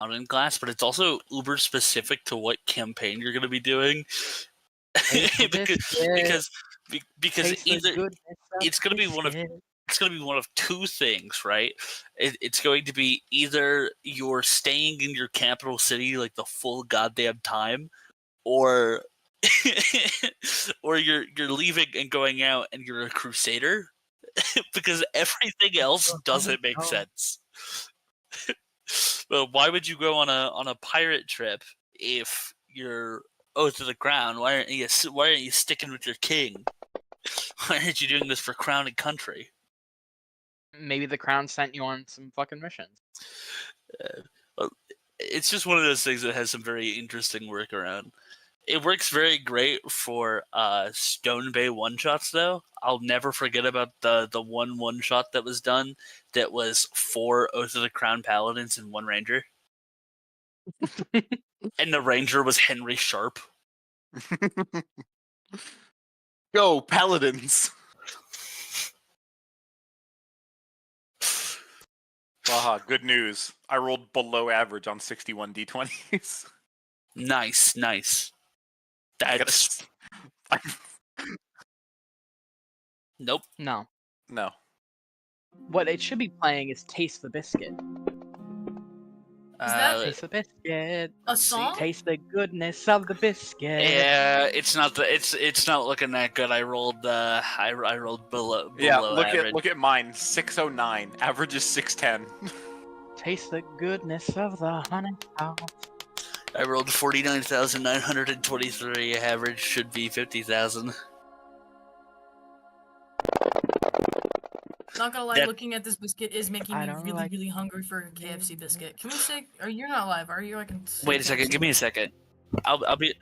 in glass, but it's also uber specific to what campaign you're going to be doing. because either it's going to be one of two things, right? It's going to be either you're staying in your capital city like the full goddamn time, or or you're leaving and going out and you're a crusader, because everything else doesn't make sense. Well, why would you go on a pirate trip if you're Oath to the Crown? Why aren't you sticking with your king? Why aren't you doing this for Crown and Country? Maybe the Crown sent you on some fucking missions. Well, it's just one of those things that has some very interesting workaround. It works very great for Stone Bay one-shots, though. I'll never forget about the one-shot that was done that was 4 Oath of the Crown Paladins and 1 Ranger. And the Ranger was Henry Sharp. Go, Paladins! Haha, good news. I rolled below average on 61 d20s. Nice. That's... Nope. No. What it should be playing is Taste the Biscuit. Taste the biscuit. A song? Taste the goodness of the biscuit. Yeah, it's not looking that good. I rolled below average. Look at mine. 609. Average is 610. Taste the goodness of the honey house. I rolled 49,923. Average should be 50,000. Not gonna lie, looking at this biscuit is making me really hungry for a KFC biscuit. Can we say? Or you're not live, are you? I can. Wait a second. Give me a second. I'll be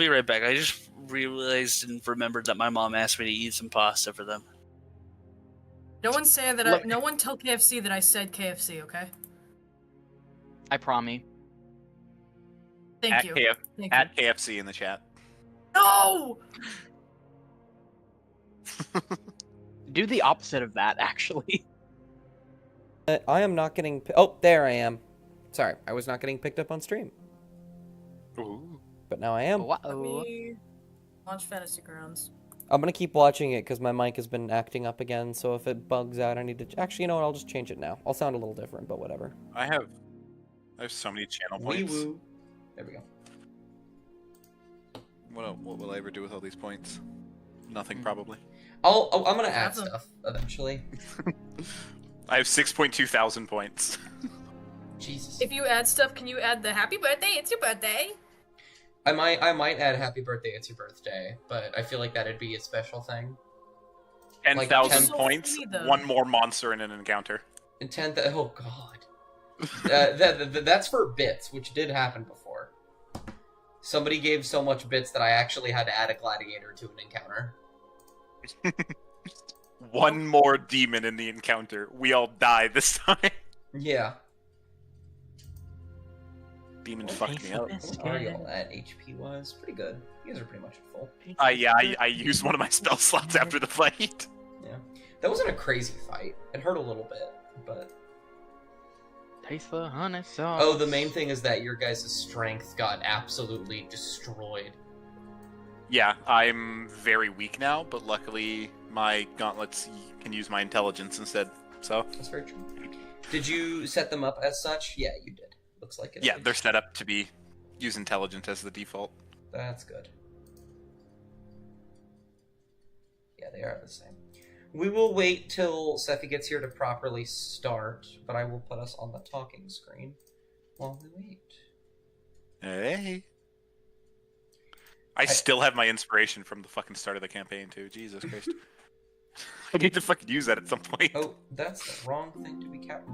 right back. I just realized and remembered that my mom asked me to eat some pasta for them. No one say that. No one tell KFC that I said KFC. Okay. I promise. Thank you. At KFC in the chat. No. Do the opposite of that, actually. I am not getting... Oh, there I am. Sorry, I was not getting picked up on stream. Ooh. But now I am. Let me launch Fantasy Grounds. I'm going to keep watching it because my mic has been acting up again, so if it bugs out, I need to... Actually, you know what? I'll just change it now. I'll sound a little different, but whatever. I have so many channel points. Wee-woo. There we go. What will I ever do with all these points? Nothing, probably. I'm gonna add stuff eventually. I have 6.2 thousand points. Jesus. If you add stuff, can you add the happy birthday? It's your birthday. I might add happy birthday, it's your birthday, but I feel like that'd be a special thing. 10,000 points, one more monster in an encounter. And oh god. That's for bits, which did happen before. Somebody gave so much bits that I actually had to add a gladiator to an encounter. One more demon in the encounter. We all die this time. Yeah. Demon fucked me up. What are y'all at HP-wise? Pretty good. You guys are pretty much at full. Yeah, I used one of my spell slots after the fight. Yeah. That wasn't a crazy fight. It hurt a little bit, but... Taste the honey sauce. Oh, the main thing is that your guys' strength got absolutely destroyed. Yeah, I'm very weak now, but luckily my gauntlets can use my intelligence instead, so... That's very true. Did you set them up as such? Yeah, you did. Looks like it. Yeah, they're set up to use intelligence as the default. That's good. Yeah, they are the same. We will wait till Sephi gets here to properly start, but I will put us on the talking screen while we wait. Hey. I still have my inspiration from the fucking start of the campaign, too. Jesus Christ. I need to fucking use that at some point. Oh, that's the wrong thing to be capped.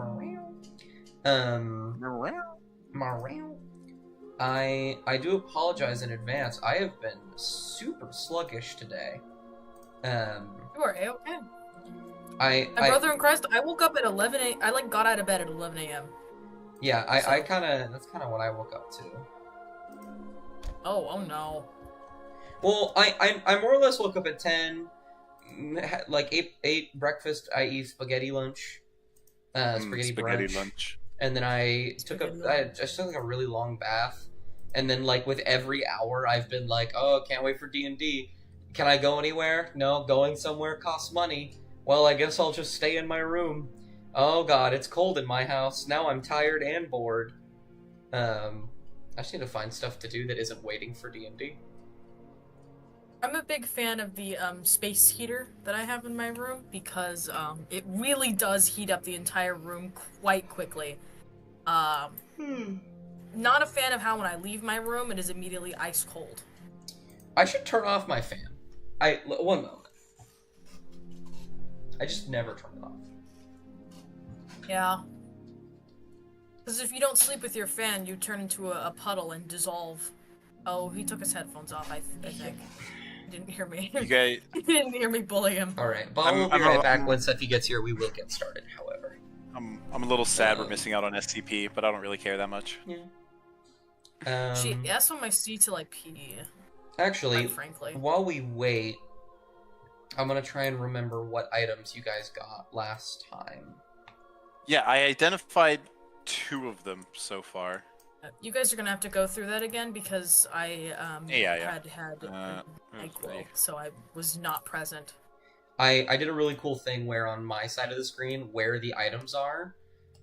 I do apologize in advance. I have been super sluggish today. You are A-okay. My brother in Christ, I woke up at 11 a.m. I got out of bed at 11 a.m. Yeah, that's kind of what I woke up to. Oh no. Well, I more or less woke up at 10, like ate breakfast, i.e. spaghetti lunch, spaghetti brunch. lunch. and then I just took like a really long bath, and then like with every hour I've been like, oh, can't wait for D&D. Can I go anywhere? No, going somewhere costs money. Well, I guess I'll just stay in my room. Oh god, it's cold in my house. Now I'm tired and bored. I just need to find stuff to do that isn't waiting for D&D. I'm a big fan of the space heater that I have in my room because it really does heat up the entire room quite quickly. Not a fan of how when I leave my room it is immediately ice cold. I should turn off my fan. One moment. I just never turn it off. Yeah. Because if you don't sleep with your fan, you turn into a puddle and dissolve. Oh, he took his headphones off, I think. He didn't hear me. You guys... He didn't hear me bully him. Alright, but we'll be right back when Seffi gets here. We will get started, however. I'm a little sad we're missing out on SCP, but I don't really care that much. Yeah. She asked on my C to like pee. Actually, frankly. While we wait, I'm gonna try and remember what items you guys got last time. Yeah, I identified 2 of them so far. You guys are gonna have to go through that again because I had NyQuil, so I was not present. I did a really cool thing where on my side of the screen, where the items are,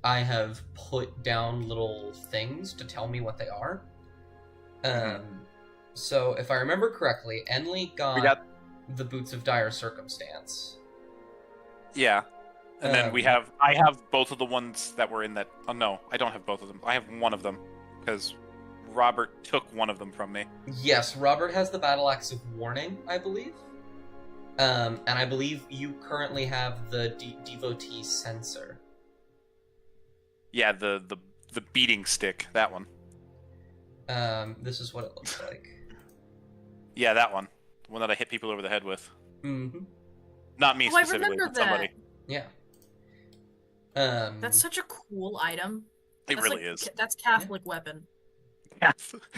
I have put down little things to tell me what they are. So if I remember correctly, Enli got the Boots of Dire Circumstance. Yeah. And then I have both of the ones that were in that. Oh no, I don't have both of them. I have one of them because Robert took one of them from me. Yes, Robert has the Battle Axe of Warning, I believe. And I believe you currently have the Devotee Sensor. Yeah, the beating stick, that one. This is what it looks like. Yeah, that one. The one that I hit people over the head with. Mm-hmm. Not me specifically, but somebody. Yeah. That's such a cool item. It really is. That's Catholic weapon.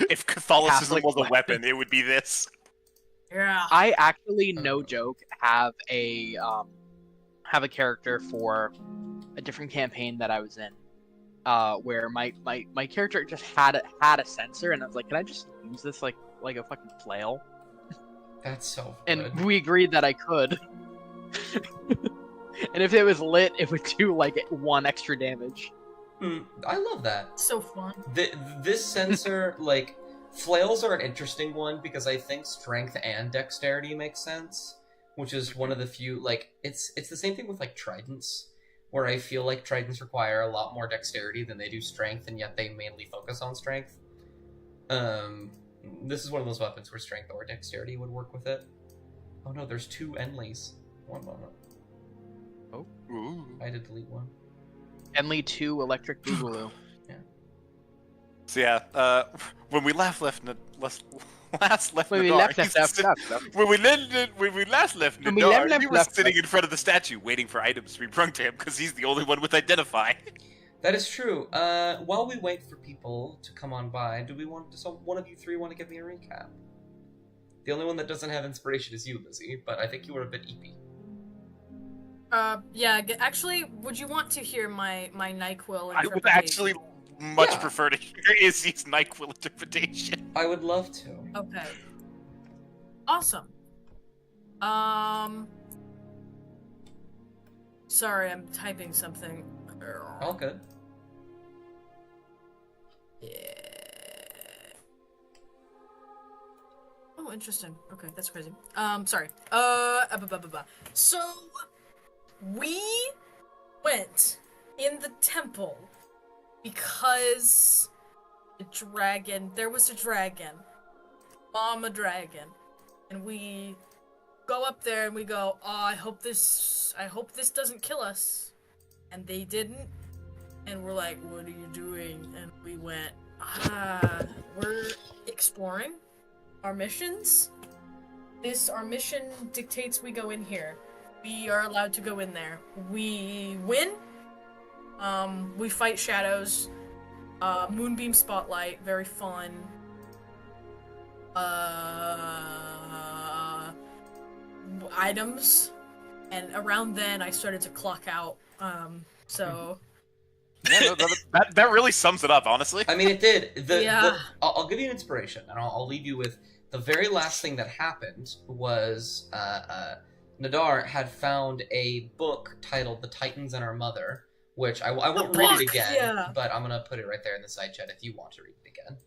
If Catholicism Catholic was a weapon, it would be this. Yeah. I actually, no joke, have a character for a different campaign that I was in, where my character just had a sensor, and I was like, can I just use this like a fucking flail? That's so good. And we agreed that I could. And if it was lit, it would do like 1 extra damage. I love that. So fun. This sensor, like, flails are an interesting one because I think strength and dexterity makes sense, which is one of the few, like, it's the same thing with, like, tridents, where I feel like tridents require a lot more dexterity than they do strength, and yet they mainly focus on strength. This is one of those weapons where strength or dexterity would work with it. Oh no, there's 2 Enlis. One moment. Oh. Ooh. I had to delete one. Enli 2 Electric Boogaloo. Yeah. So yeah, when we last left When Nadar, we last left Nadar, he was sitting in front of the statue waiting for items to be brought to him because he's the only one with identify. That is true. While we wait for people to come on by, does one of you 3 want to give me a recap? The only one that doesn't have inspiration is you, Lizzie, but I think you were a bit eepy. Yeah, actually, would you want to hear my NyQuil interpretation? I would actually much prefer to hear Izzy's NyQuil interpretation. I would love to. Okay. Awesome. Sorry, I'm typing something. All good. Yeah. Oh, interesting. Okay, that's crazy. Sorry. So, we went in the temple because there was a dragon. Mama dragon. And we go up there and we go, oh, I hope this doesn't kill us. And they didn't. And we're like, what are you doing? And we went, we're exploring our missions. Our mission dictates we go in here. We are allowed to go in there. We win. We fight shadows. Moonbeam spotlight, very fun. Items. And around then I started to clock out. So Yeah, no, that really sums it up, honestly. I mean, it did. Yeah. I'll give you an inspiration, and I'll leave you with the very last thing that happened was Nadar had found a book titled "The Titans and Our Mother," which I won't read it again, yeah. but I'm gonna put it right there in the side chat if you want to read it again.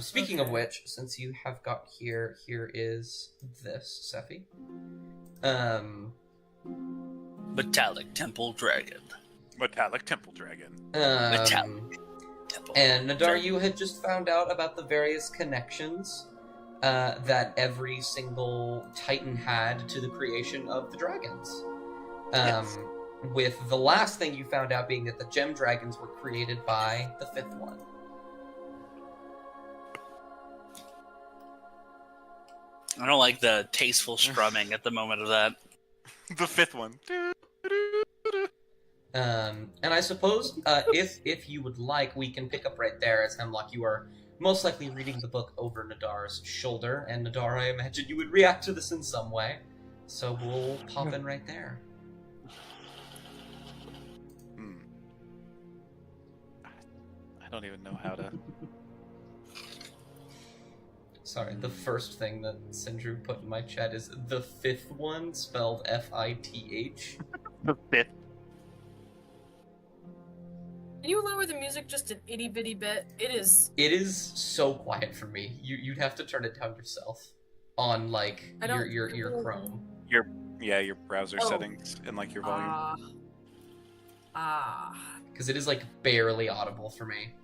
Speaking of which, since you have got here is this, Sephi. Metallic Temple Dragon. Metallic Temple Dragon. Metallic Temple. And Nadar, you had just found out about the various connections that every single Titan had to the creation of the dragons. Yes. With the last thing you found out being that the gem dragons were created by the fifth one. I don't like the tasteful strumming at the moment of that. The fifth one. And I suppose, if you would like, we can pick up right there, as Hemlock, you are most likely reading the book over Nadar's shoulder, and Nadar, I imagine you would react to this in some way, so we'll pop in right there. I don't even know how to... Sorry, the first thing that Sindru put in my chat is the fifth one, spelled F-I-T-H. The fifth. Can you lower the music just an itty bitty bit? It is so quiet for me. You'd have to turn it down yourself on like your Chrome. Your browser settings and like your volume. Because it is like barely audible for me.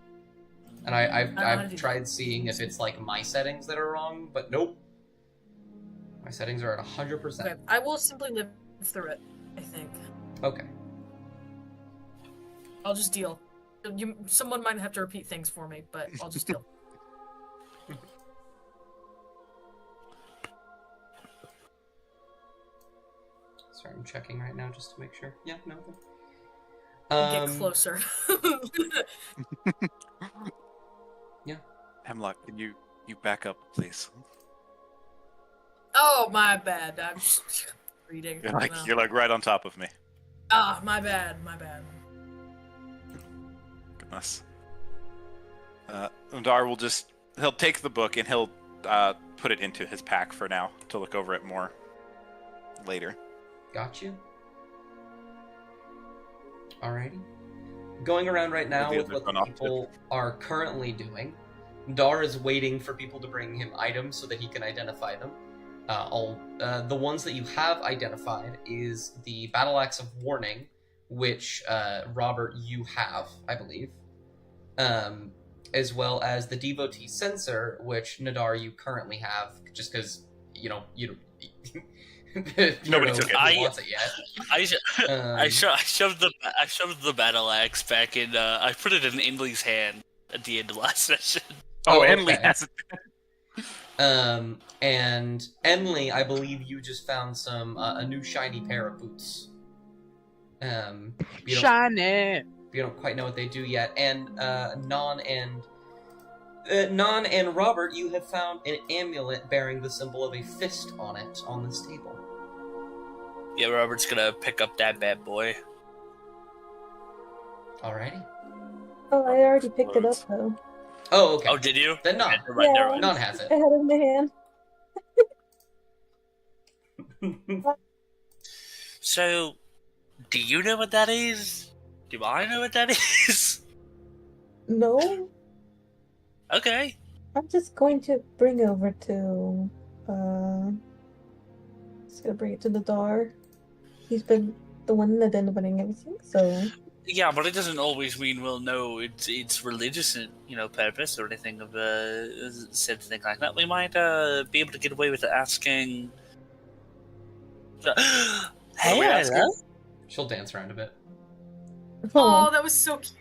And I've tried seeing if it's like my settings that are wrong, but nope. My settings are at 100%. Okay, I will simply live through it, I think. Okay. I'll just deal. Someone might have to repeat things for me, but I'll just deal. Sorry, I'm checking right now just to make sure. Yeah, no. Get closer. Yeah. Hemlock, can you back up, please? Oh, my bad. I'm just reading. You're like right on top of me. Ah, my bad. Goodness. Undar will he'll take the book and he'll put it into his pack for now to look over it more later. Got you. Alrighty. Going around right now with what the people are currently doing. Dar is waiting for people to bring him items so that he can identify them. The ones that you have identified is the Battle Axe of Warning, which, Robert, you have, I believe. As well as the Devotee Sensor, which, Nadar, you currently have, just because, you don't... Nobody took it. Wants it yet. I shoved the battle axe back in. I put it in Enley's hand at the end of last session. Oh, Enley has it. And Enley, I believe you just found a new shiny pair of boots. Shiny. You don't quite know what they do yet. And Non and Robert, you have found an amulet bearing the symbol of a fist on it on this table. Yeah, Robert's gonna pick up that bad boy. Alrighty. Oh, I already picked it up though. Oh, okay. Oh, did you? Then Non. Yeah. Non has it. I had it in my hand. So, do you know what that is? Do I know what that is? No, Okay. I'm just going to bring over to. Just gonna bring it to the door. He's been the one identifying everything, so. Yeah, but it doesn't always mean we'll know it's religious, purpose or anything of said thing like that. We might be able to get away with asking. Hey, hello? She'll dance around a bit. Oh, that was so cute.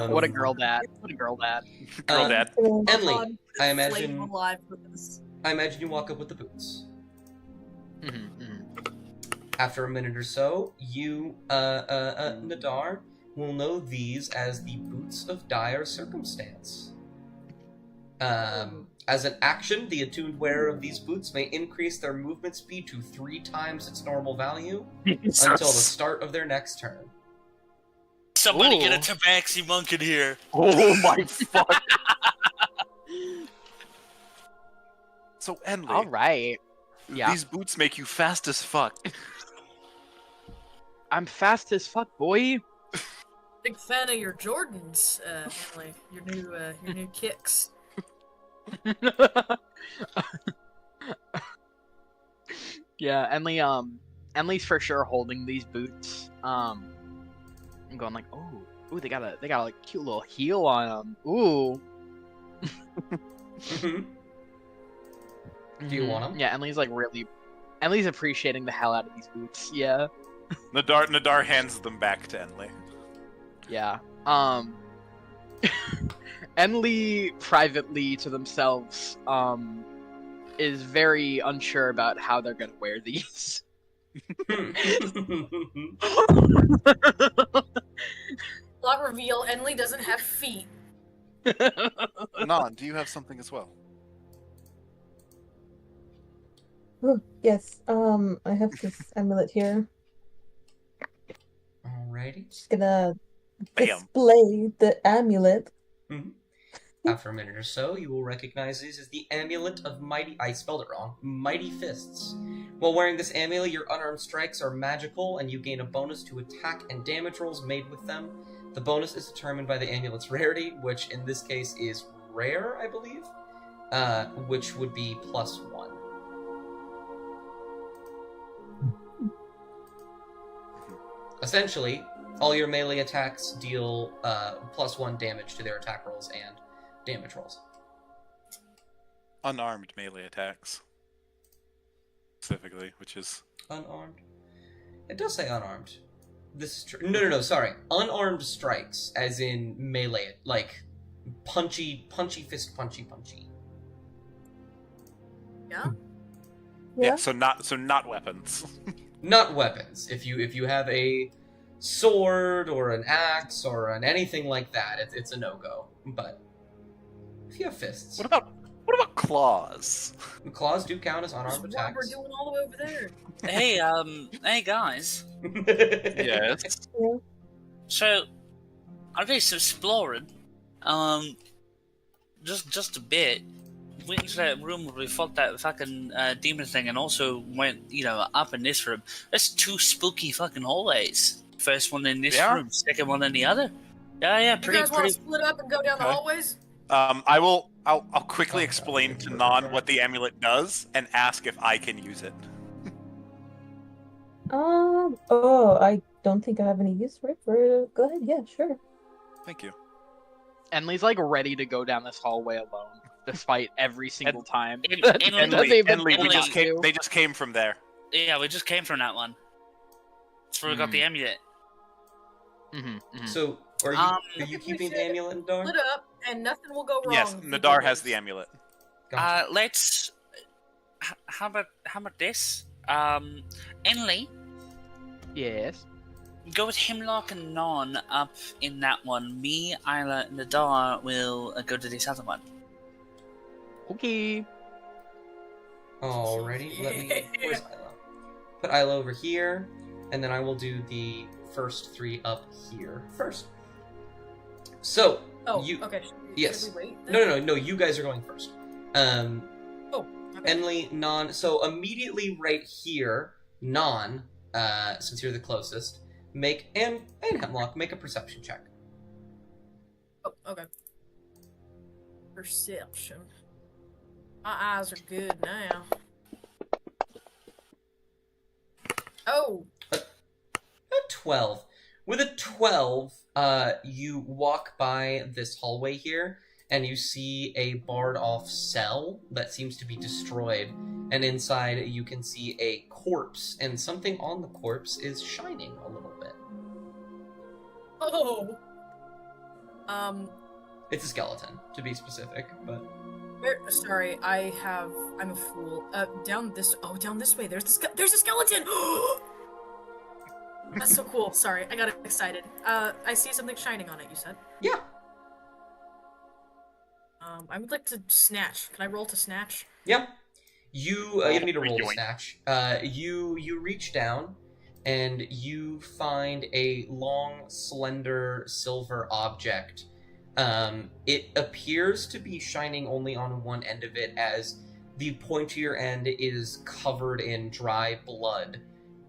What a girl dad. Girl dad. Enley, I Flame alive for this. imagine you walk up with the boots. After a minute or so, you, Nadar, will know these as the Boots of Dire Circumstance. As an action, the attuned wearer of these boots may increase their movement speed to 3 times its normal value until the start of their next turn. Somebody get a Ooh. tabaxi monk in here. Oh my fuck. So Enley, All right. Yeah. these boots make you fast as fuck. I'm fast as fuck, boy. Big fan of your Jordans, Emily. Your new kicks. Yeah, Emily, for sure holding these boots. I'm going like, ooh, they got a cute little heel on them. Ooh. Do you want them? Yeah, Emily's appreciating the hell out of these boots. Yeah. Nadar hands them back to Enley. Yeah. Enley privately to themselves, is very unsure about how they're gonna wear these. Plot reveal: Enley doesn't have feet. Non, do you have something as well? Oh, yes. I have this amulet here. Alrighty. Just gonna Bam. display the amulet. After a minute or so, you will recognize this as the Amulet of Mighty... I spelled it wrong. Mighty Fists. While wearing this amulet, your unarmed strikes are magical, and you gain a bonus to attack and damage rolls made with them. The bonus is determined by the amulet's rarity, which in this case is rare, I believe, which would be +1. Essentially, all your melee attacks deal +1 damage to their attack rolls and damage rolls. Unarmed melee attacks. Specifically, which is... Unarmed? It does say unarmed. This is true. No, sorry. Unarmed strikes, as in melee, like punchy fist, punchy. Yeah. Yeah, so not weapons. Not weapons. If you have a sword or an axe or an anything like that, it's a no-go. But if you have fists, What about claws? claws do count as unarmed What's Robert attacks. doing all the way over there? Hey guys. Yes. So, I did some exploring. Just a bit. Went into that room where we fought that fucking demon thing, and also went, up in this room. That's 2 spooky fucking hallways. First one in this room, second one in the other. Yeah, You guys want to split up and go down the Okay. hallways? I'll quickly explain to Non what the amulet does and ask if I can use it. I don't think I have any use for it. Go ahead, yeah, sure. Thank you. Enley's like ready to go down this hallway alone, despite every single time. Enley, they just came from there. Yeah, we just came from that one. That's where we got the amulet. So, are you keeping the amulet, Nadar? Split up, and nothing will go wrong. Yes, if we Nadar do has this. the amulet. Gotcha. Let's. How about this? Enley, Yes. go with Hemlock and Non up in that one. Me, Isla, and Nadar will go to this other one. Okay. Alrighty, where's Isla? Put Isla over here, and then I will do the first 3 up here first. So, Okay. Yes. Should we wait, then? No, you guys are going first. Okay. Enley, Non, so immediately right here, Non, since you're the closest, and Hemlock, make a perception check. Oh, okay. Perception. My eyes are good now. Oh! A 12. With a 12, you walk by this hallway here, and you see a barred-off cell that seems to be destroyed, and inside you can see a corpse, and something on the corpse is shining a little bit. Oh! It's a skeleton, to be specific, but... Sorry, I'm a fool. Down this way, there's a skeleton! That's so cool, sorry, I got excited. I see something shining on it, you said? Yeah. I would like to snatch. Can I roll to snatch? Yeah. You don't need to roll to snatch. You reach down, and you find a long, slender silver object. It appears to be shining only on one end of it, as the pointier end is covered in dry blood.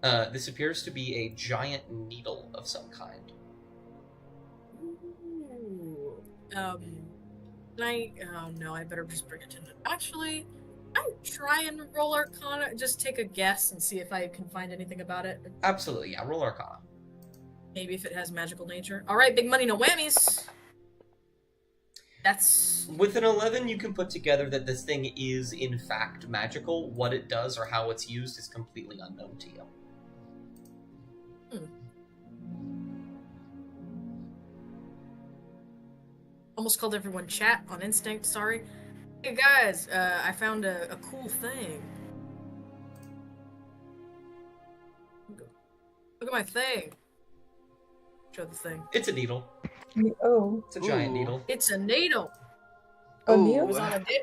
This appears to be a giant needle of some kind. Ooh. Oh no, I better just bring it to it. Actually, I try and roll Arcana, just take a guess and see if I can find anything about it. Absolutely, yeah, roll Arcana. Maybe if it has magical nature. Alright, big money, no whammies! That's... With an 11, you can put together that this thing is, in fact, magical. What it does or how it's used is completely unknown to you. Almost called everyone chat on instinct, sorry. Hey guys, I found a cool thing. Look at my thing. Show the thing. It's a needle. Oh. It's a giant needle. It's a needle. A It needle? was on a dip.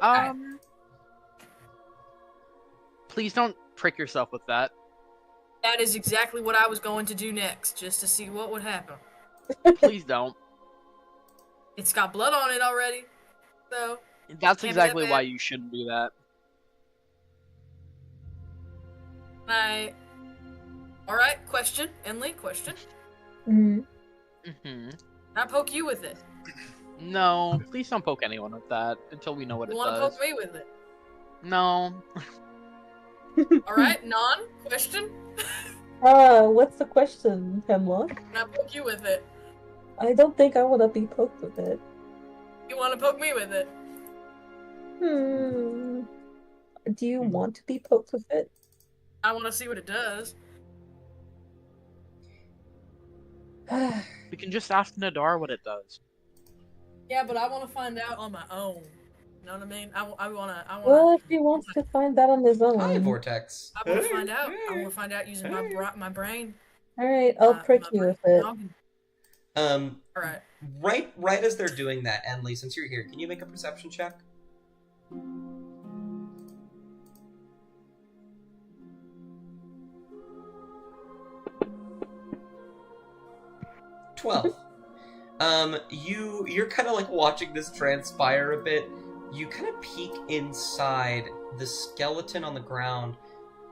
Please don't prick yourself with that. That is exactly what I was going to do next, just to see what would happen. Please don't. It's got blood on it already, so... That's Can't be exactly that why bad. you shouldn't do that. Alright, question. Enley, question. Mm-hmm. Mm-hmm. Can I poke you with it? No, please don't poke anyone with that until we know what You it want to does. poke me with it? No. Alright, question? What's the question, Hemlock? Can I poke you with it? I don't think I want to be poked with it. You want to poke me with it? Do you want to be poked with it? I want to see what it does. We can just ask Nadar what it does. Yeah, but I want to find out on my own. You know what I mean? I want Well, if he wants to find that on his own. Hi, Vortex. I want to find out. I want to find out using my brain. Alright, I'll prick my you brain with it. noggin. Alright. Right as they're doing that, Enley, since you're here, can you make a perception check? 12. You're kind of like watching this transpire a bit. You kind of peek inside the skeleton on the ground.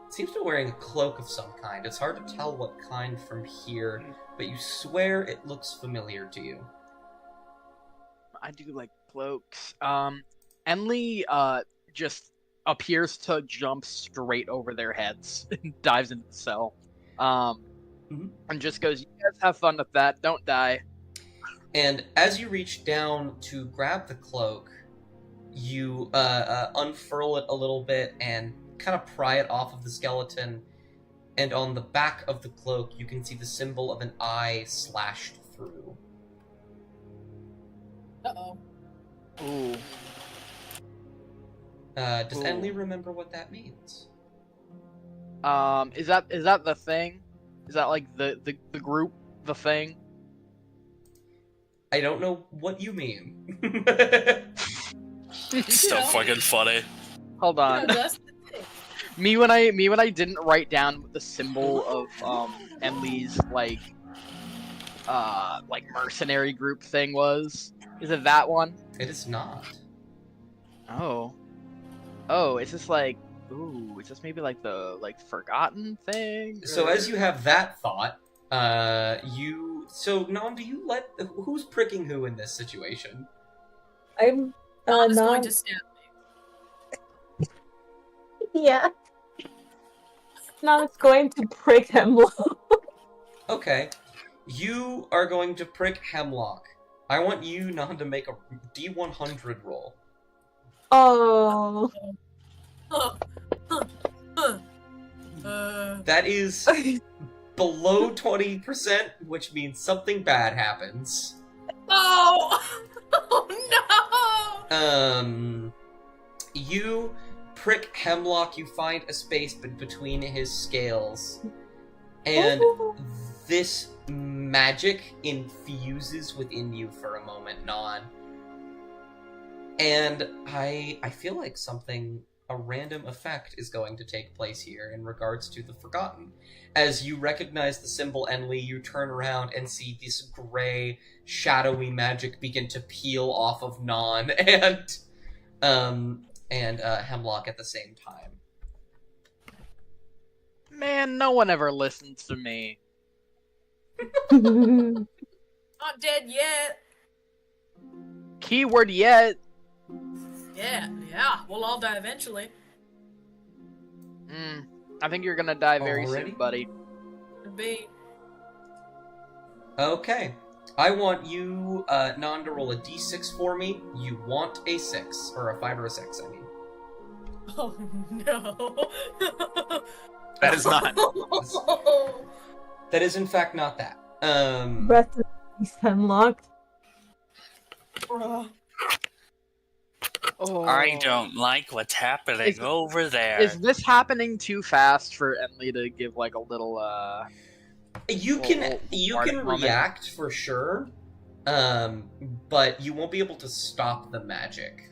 It seems to be wearing a cloak of some kind. It's hard to tell what kind from here, but you swear it looks familiar to you. I do like cloaks. Enley just appears to jump straight over their heads and dives into the cell. And just goes, "You guys have fun with that. Don't die." And as you reach down to grab the cloak, you unfurl it a little bit and kind of pry it off of the skeleton. And on the back of the cloak, you can see the symbol of an eye slashed through. Uh-oh. Ooh. Does Enley remember what that means? Is that the thing? Is that like the group, the thing? I don't know what you mean. So fucking funny. Hold on. Yeah, that's the thing. Me when I didn't write down what the symbol of Enley's like mercenary group thing was. Is it that one? It is not. Oh, is this like, ooh, is this maybe like the forgotten thing? So as you have that thought, so Nan, do you let who's pricking who in this situation? I'm Nan is going not. to stab me. Yeah. Now it's going to prick Hemlock. Okay, you are going to prick Hemlock. I want you, Nan, to make a D100 roll. Oh. That is below 20%, which means something bad happens. Oh! Oh no! You prick Hemlock, you find a space between his scales, and this magic infuses within you for a moment, Nan. And I feel like something a random effect is going to take place here in regards to the Forgotten. As you recognize the symbol Enli, you turn around and see this gray, shadowy magic begin to peel off of Non and Hemlock at the same time. Man, no one ever listens to me. Not dead yet. Keyword yet. Yeah. We'll all die eventually. I think you're gonna die very Already? soon, buddy. Could be. Okay. I want you, Non, to roll a d6 for me. You want a 6, or a 5 or a 6, I mean. Oh no. That is not. That is, in fact, not that. Breath of Peace Hemlock. Bruh. Oh. I don't like what's happening over there. Is this happening too fast for Enli to give like a little You can moment? react for sure, but you won't be able to stop the magic.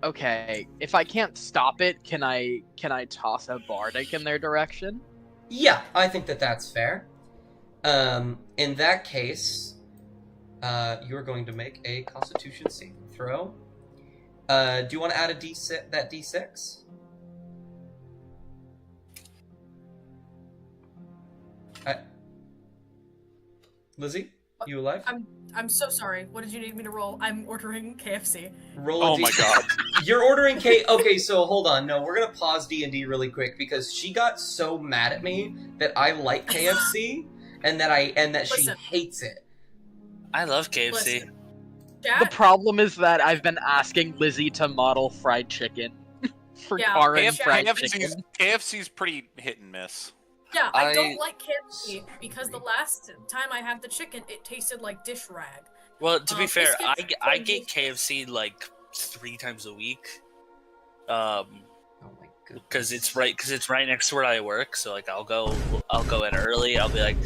Okay, if I can't stop it, can I toss a bardic in their direction? Yeah, I think that's fair. In that case, you're going to make a Constitution saving throw. Do you want to add a d6? That d6? Lizzie, you alive? I'm so sorry. What did you need me to roll? I'm ordering KFC. Roll a Oh my d6. god. You're ordering K. Okay, so hold on. No, we're gonna pause D&D really quick because she got so mad at me that I like KFC and that she Listen. hates it. I love KFC. Listen. The Chat, problem is that I've been asking Lizzie to model fried chicken for Yeah, Karen fried KFC's, chicken. KFC's pretty hit and miss. yeah, I I- don't like KFC because the last time I had the chicken, it tasted like dish rag. Well, to be fair, biscuits I and get biscuits. KFC like 3 times a week. Oh my goodness. Because it's right next to where I work. So like I'll go in early. I'll be like,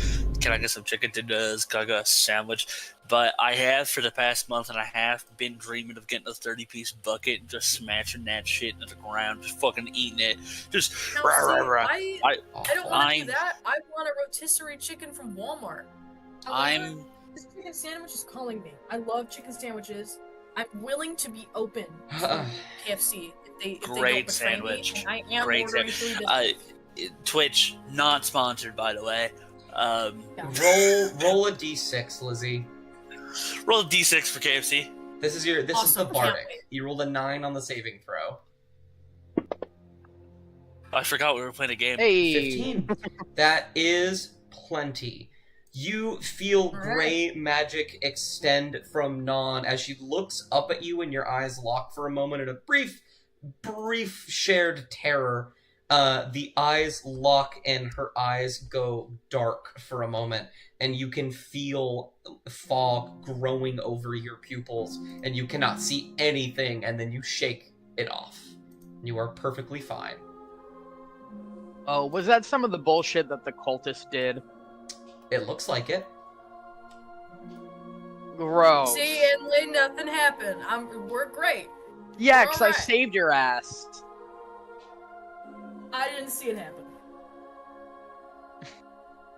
can I get some chicken tenders? Can I get a sandwich? But I have for the past month and a half been dreaming of getting a 30-piece bucket and just smashing that shit into the ground, just fucking eating it. Just Now, rah, see, rah, rah. I don't want to I'm- do that. I want a rotisserie chicken from Walmart. I'm This chicken sandwich is calling me. I love chicken sandwiches. I'm willing to be open to KFC if they Great don't betray sandwich. me. And I am Great ordering sandwich. 3 dishes. Twitch not sponsored, by the way. Yeah. Roll a d6, Lizzie. Roll a d6 for KFC. This is the Awesome, can't bardic. wait. You rolled a 9 on the saving throw. I forgot we were playing a game. Hey, 15. That is plenty. You feel Alright. gray magic extend from Non as she looks up at you and your eyes lock for a moment in a brief shared terror. The eyes lock and her eyes go dark for a moment, and you can feel fog growing over your pupils, and you cannot see anything, and then you shake it off. You are perfectly fine. oh, was that some of the bullshit that the cultists did? It looks like it. Gross. See, and nothing happened. We're great. Yeah, because I Alright. saved your ass. I didn't see it happen.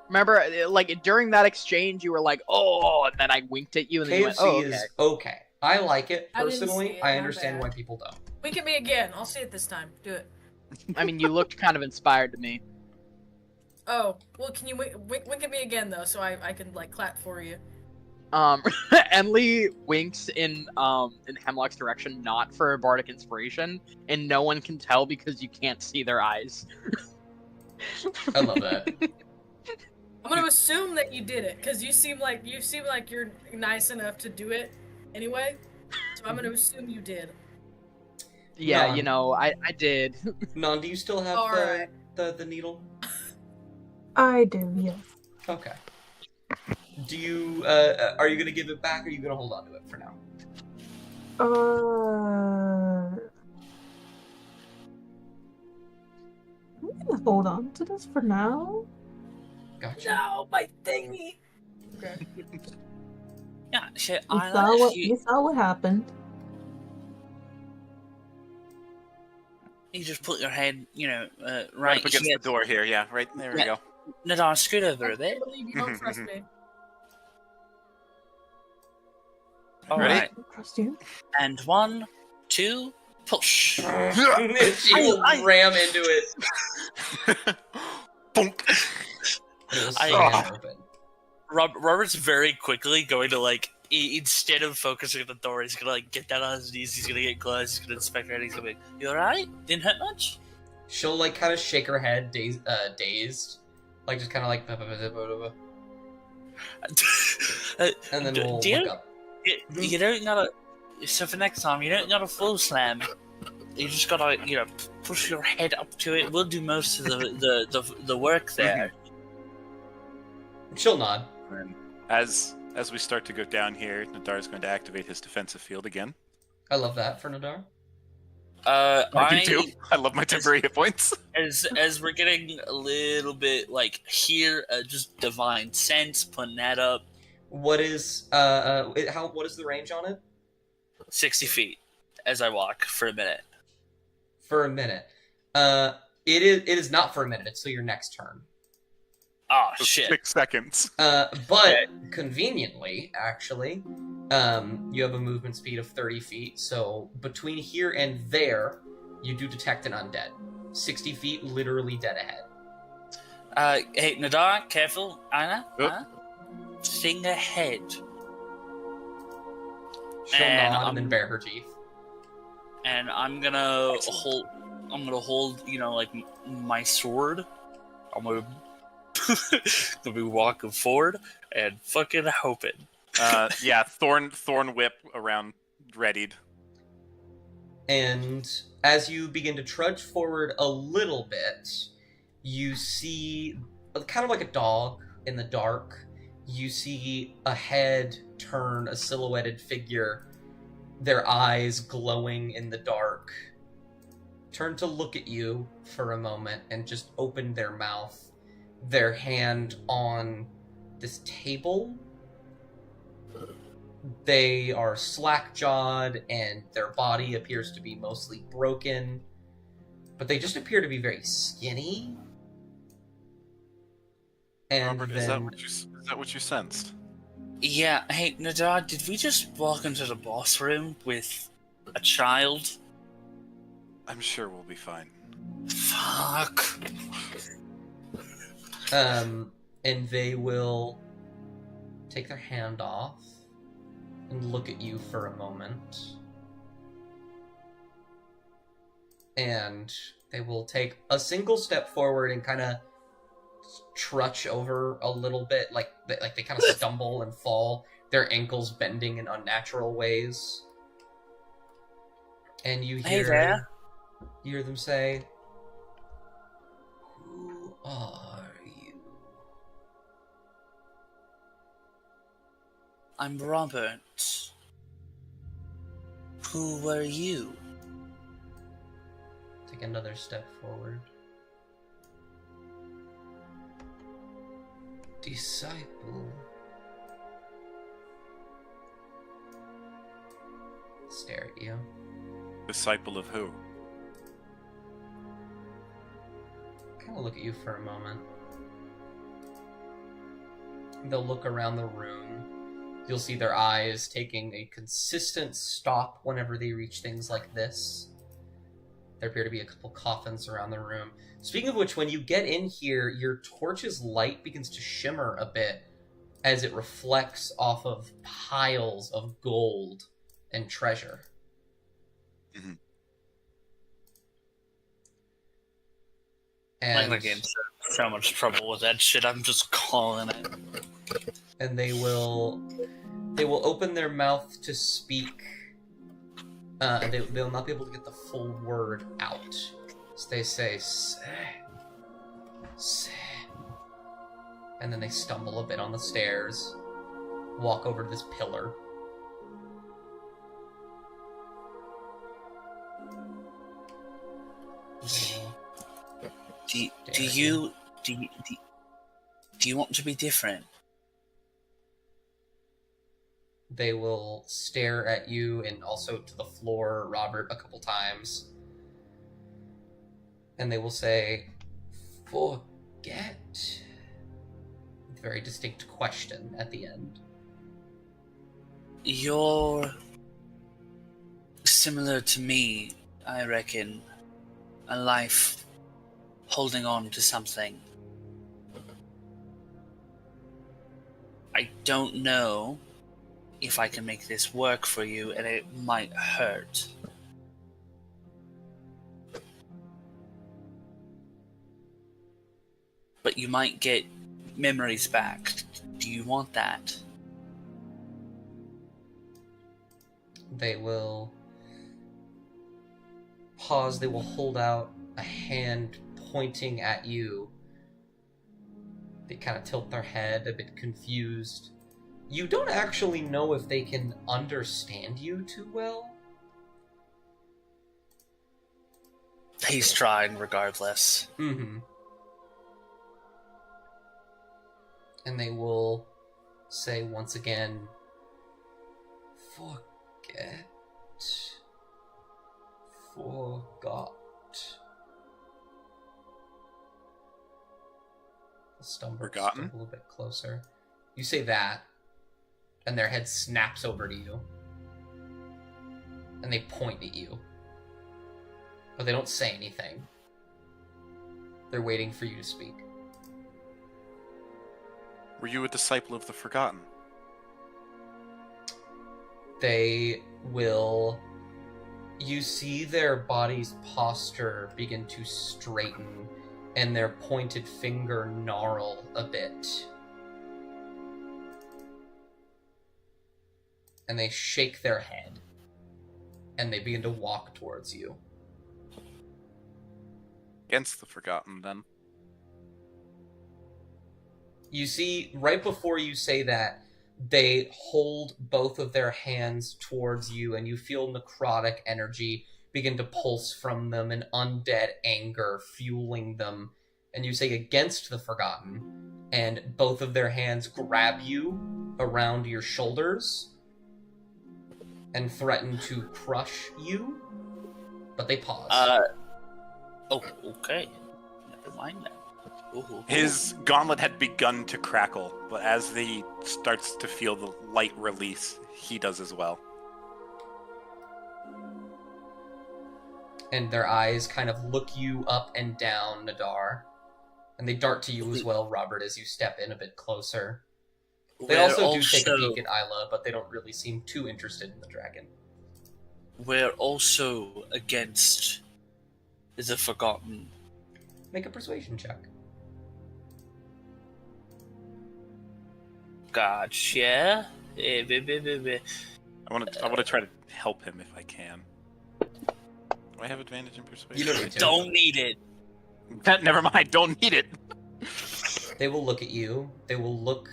Remember, like during that exchange, you were like, "Oh," and then I winked at you, and then you KFC went, "Oh, okay." is okay. I like it I didn't see personally. it, I my understand bad. why people don't. Wink at me again. I'll see it this time. Do it. I mean, you looked kind of inspired to me. Oh, well, can you wink at me again though, so I can like clap for you? Enli winks in Hemlock's direction, not for a bardic inspiration, and no one can tell because you can't see their eyes. I love that. I'm gonna assume that you did it, because you seem like you're nice enough to do it anyway. So I'm gonna assume you did. Yeah, None. you know, I did. Non, do you still have Alright. the needle? I do, yes. Okay. Do you are you gonna give it back, or are you gonna hold on to it for now? I'm gonna hold on to this for now. Gotcha. No, my thingy. Okay. Yeah, shit. You saw what happened. You just put your head, Right right up against here. the door here. Yeah, right there we Yeah. go. Nadar, scoot over a I bit. can't believe you don't trust me. All Ready? right. Trust you. And 1, 2, push. She will ram into it. Bonk. It will I- slam open. Robert's very quickly going to instead of focusing on the door, he's gonna get down on his knees. He's gonna get gloves. He's gonna inspect her. And he's gonna be, "You all right? Didn't hurt much?" She'll like kind of shake her head, dazed, like just kind of like, and then we'll Do you- look up. You don't gotta. So for next time, you don't gotta full slam. You just gotta, push your head up to it. We'll do most of the work there. She'll nod. And as we start to go down here, Nadar is going to activate his defensive field again. I love that for Nadar. I do too. I love my temporary hit points. As we're getting a little bit here, just divine sense, putting that up. What is what is the range on it? 60 feet as I walk for a minute. For a minute. It is not for a minute. It's till your next turn. Oh So shit! 6 seconds. But conveniently, actually, you have a movement speed of 30 feet. So between here and there, you do detect an undead. 60 feet, literally dead ahead. Hey Nadar, careful, Anna. Yep. Anna? Sing ahead. She'll And nod and then bare her teeth. And I'm gonna hold. My sword. I'm gonna be walking forward and fucking hoping. Yeah, thorn whip around, readied. And as you begin to trudge forward a little bit, you see, kind of like a dog in the dark, you see a head turn, a silhouetted figure, their eyes glowing in the dark, turn to look at you for a moment and just open their mouth, their hand on this table. They are slack-jawed and their body appears to be mostly broken, but they just appear to be very skinny. And Robert, then... is that what you sensed? Yeah. Hey Nadar, did we just walk into the boss room with a child? I'm sure we'll be fine. Fuck. And they will take their hand off and look at you for a moment. And they will take a single step forward and kind of trudge over a little bit, like they kind of stumble and fall, their ankles bending in unnatural ways. And you Hey there. hear them say, "Who are you?" I'm Robert. Who were you? Take another step forward. Disciple. Stare at you. Disciple of who? Kind of look at you for a moment. They'll look around the room. You'll see their eyes taking a consistent stop whenever they reach things like this. There appear to be a couple coffins around the room. Speaking of which, when you get in here, your torch's light begins to shimmer a bit as it reflects off of piles of gold and treasure. Mm-hmm. And I'm getting so much trouble with that shit. I'm just calling it. and they will open their mouth to speak. They'll not be able to get the full word out. So they say, "Say," and then they stumble a bit on the stairs, walk over to this pillar. Do you want to be different? They will stare at you and also to the floor, Robert, a couple times. And they will say, forget? With a very distinct question at the end. You're similar to me, I reckon. A life holding on to something. I don't know if I can make this work for you, and it might hurt. But you might get memories back. Do you want that? They will pause. They will hold out a hand pointing at you. They kind of tilt their head, a bit confused. You don't actually know if they can understand you too well. He's trying regardless. Mm-hmm. And they will say once again, forget. Forgot. The Slumber Forgotten? a little bit closer. You say that, and their head snaps over to you. And they point at you. But they don't say anything. They're waiting for you to speak. Were you a disciple of the Forgotten? They will... You see their body's posture begin to straighten, and their pointed finger gnarl a bit. And they shake their head, and they begin to walk towards you. Against the Forgotten, then. You see, right before you say that, they hold both of their hands towards you, and you feel necrotic energy begin to pulse from them, and undead anger fueling them. And you say, against the Forgotten, and both of their hands grab you around your shoulders and threaten to crush you, but they pause. Oh, okay. Never mind that. Ooh. His gauntlet had begun to crackle, but as he starts to feel the light release, he does as well. And their eyes kind of look you up and down, Nadar. And they dart to you as well, Robert, as you step in a bit closer. They also do take a peek at Isla, but they don't really seem too interested in the dragon. We're also against the Forgotten. Make a persuasion check. Gotcha. I want to try to help him if I can. Do I have advantage in persuasion? You don't need to. Don't need it. Never mind. Don't need it. They will look at you. They will look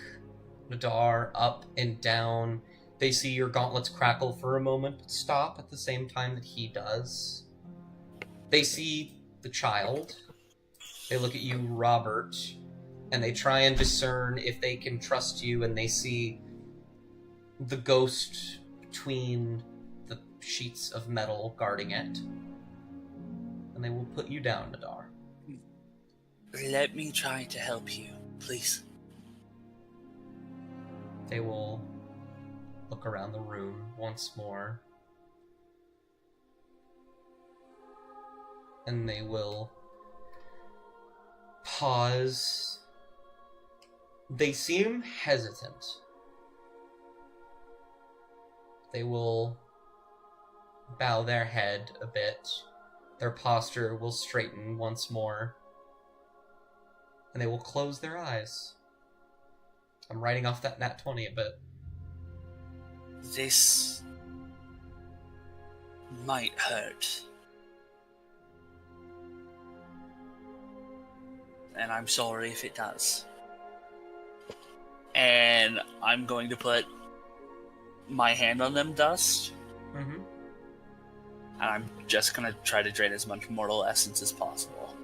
Nadar up and down. They see your gauntlets crackle for a moment, but stop at the same time that he does. They see the child. They look at you, Robert, and they try and discern if they can trust you, and they see the ghost between the sheets of metal guarding it. And they will put you down, Nadar. Let me try to help you, please. They will look around the room once more. And they will pause. They seem hesitant. They will bow their head a bit. Their posture will straighten once more. And they will close their eyes. I'm writing off that nat 20 a bit. This might hurt. And I'm sorry if it does. And I'm going to put my hand on them, Dust. Mm-hmm. And I'm just going to try to drain as much mortal essence as possible.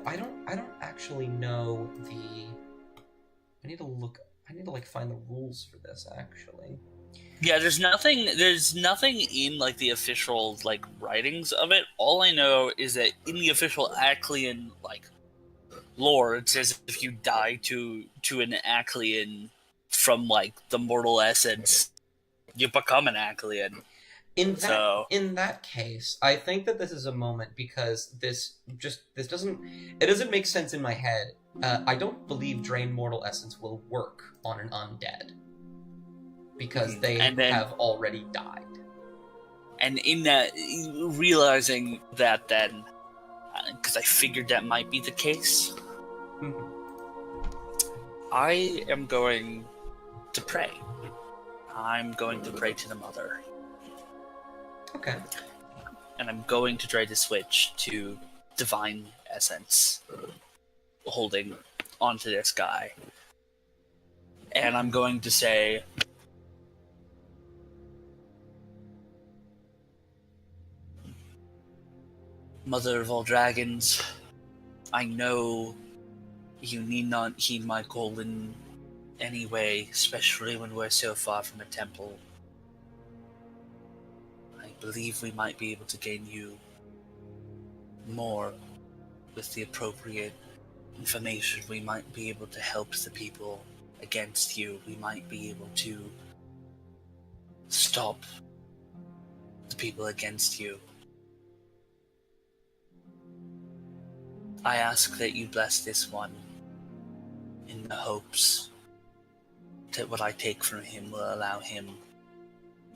I don't actually know I need to find the rules for this, actually. Yeah, there's nothing in like the official like writings of it. All I know is that in the official Aclean like lore, it says if you die to an Aclean from like the mortal essence, you become an Aclean. In that case, I think that this is a moment because this doesn't make sense in my head. I don't believe drain mortal essence will work on an undead because they have already died. And in that, realizing that, then because I figured that might be the case, I am going to pray. I'm going to pray to the Mother. Okay. And I'm going to try to switch to Divine Essence, holding onto this guy. And I'm going to say, Mother of all dragons, I know you need not heed my call in any way, especially when we're so far from a temple. I believe we might be able to gain you more with the appropriate information. We might be able to help the people against you. We might be able to stop the people against you. I ask that you bless this one in the hopes that what I take from him will allow him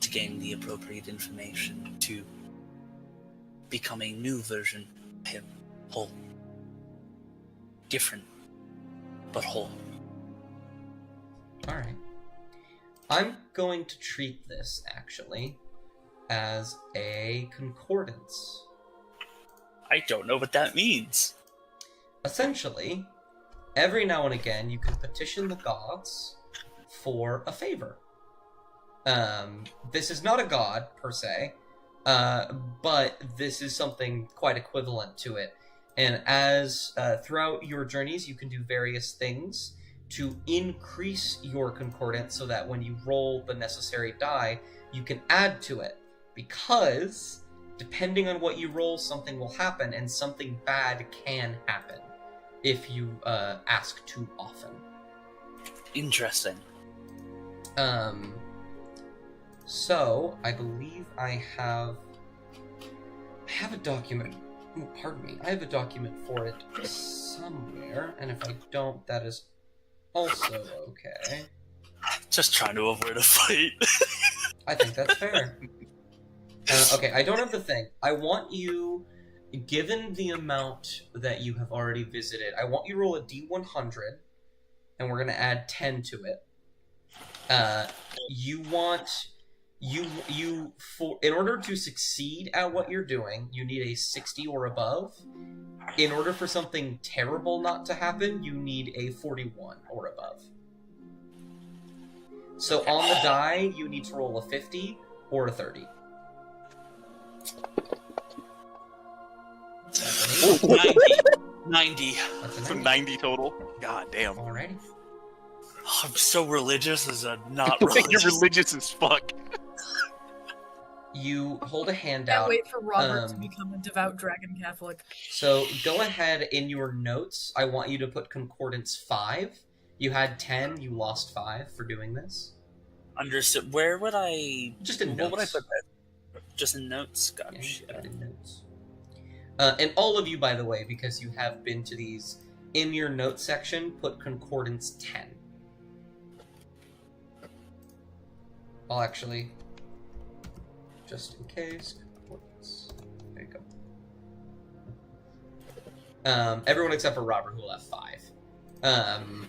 to gain the appropriate information to become a new version of him, whole. Different, but whole. Alright. I'm going to treat this, actually, as a concordance. I don't know what that means. Essentially, every now and again, you can petition the gods for a favor. This is not a god, per se, but this is something quite equivalent to it. And as throughout your journeys, you can do various things to increase your concordance so that when you roll the necessary die, you can add to it. Because, depending on what you roll, something will happen, and something bad can happen if you ask too often. Interesting. So, I believe I have a document. Oh, pardon me. I have a document for it somewhere, and if I don't, that is also okay. Just trying to avoid a fight. I think that's fair. Okay, I don't have the thing. I want you, given the amount that you have already visited, I want you to roll a D100, and we're going to add 10 to it. In order to succeed at what you're doing, you need a 60 or above. In order for something terrible not to happen, you need a 41 or above. So on the die, you need to roll a 50 or a 30. Oh, 90. That's So 90 total. God damn. Alrighty. Oh, I'm so religious as a not religious. You're religious as fuck. You hold a handout. Can't wait for Robert to become a devout dragon Catholic. So go ahead in your notes. I want you to put concordance 5. You had 10. You lost 5 for doing this. Understood. Where would I? Just in what notes. would I put that? Just in notes. Gotcha. Yeah, in notes. And all of you, by the way, because you have been to these, in your notes section, put concordance 10. I'll actually, just in case, concordance. There you go. Everyone except for Robert, who will have 5.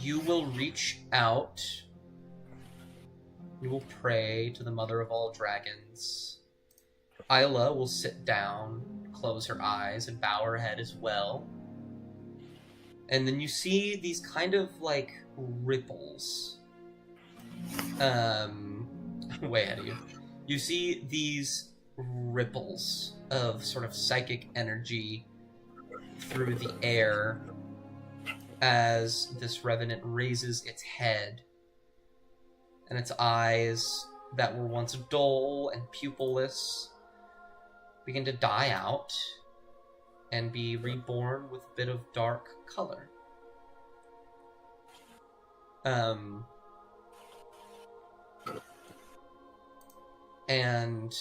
You will reach out. You will pray to the Mother of all Dragons. Isla will sit down, close her eyes, and bow her head as well. And then you see these kind of, like, ripples. Way ahead of you. You see these ripples of sort of psychic energy through the air as this revenant raises its head and its eyes that were once dull and pupilless begin to die out and be reborn with a bit of dark color. And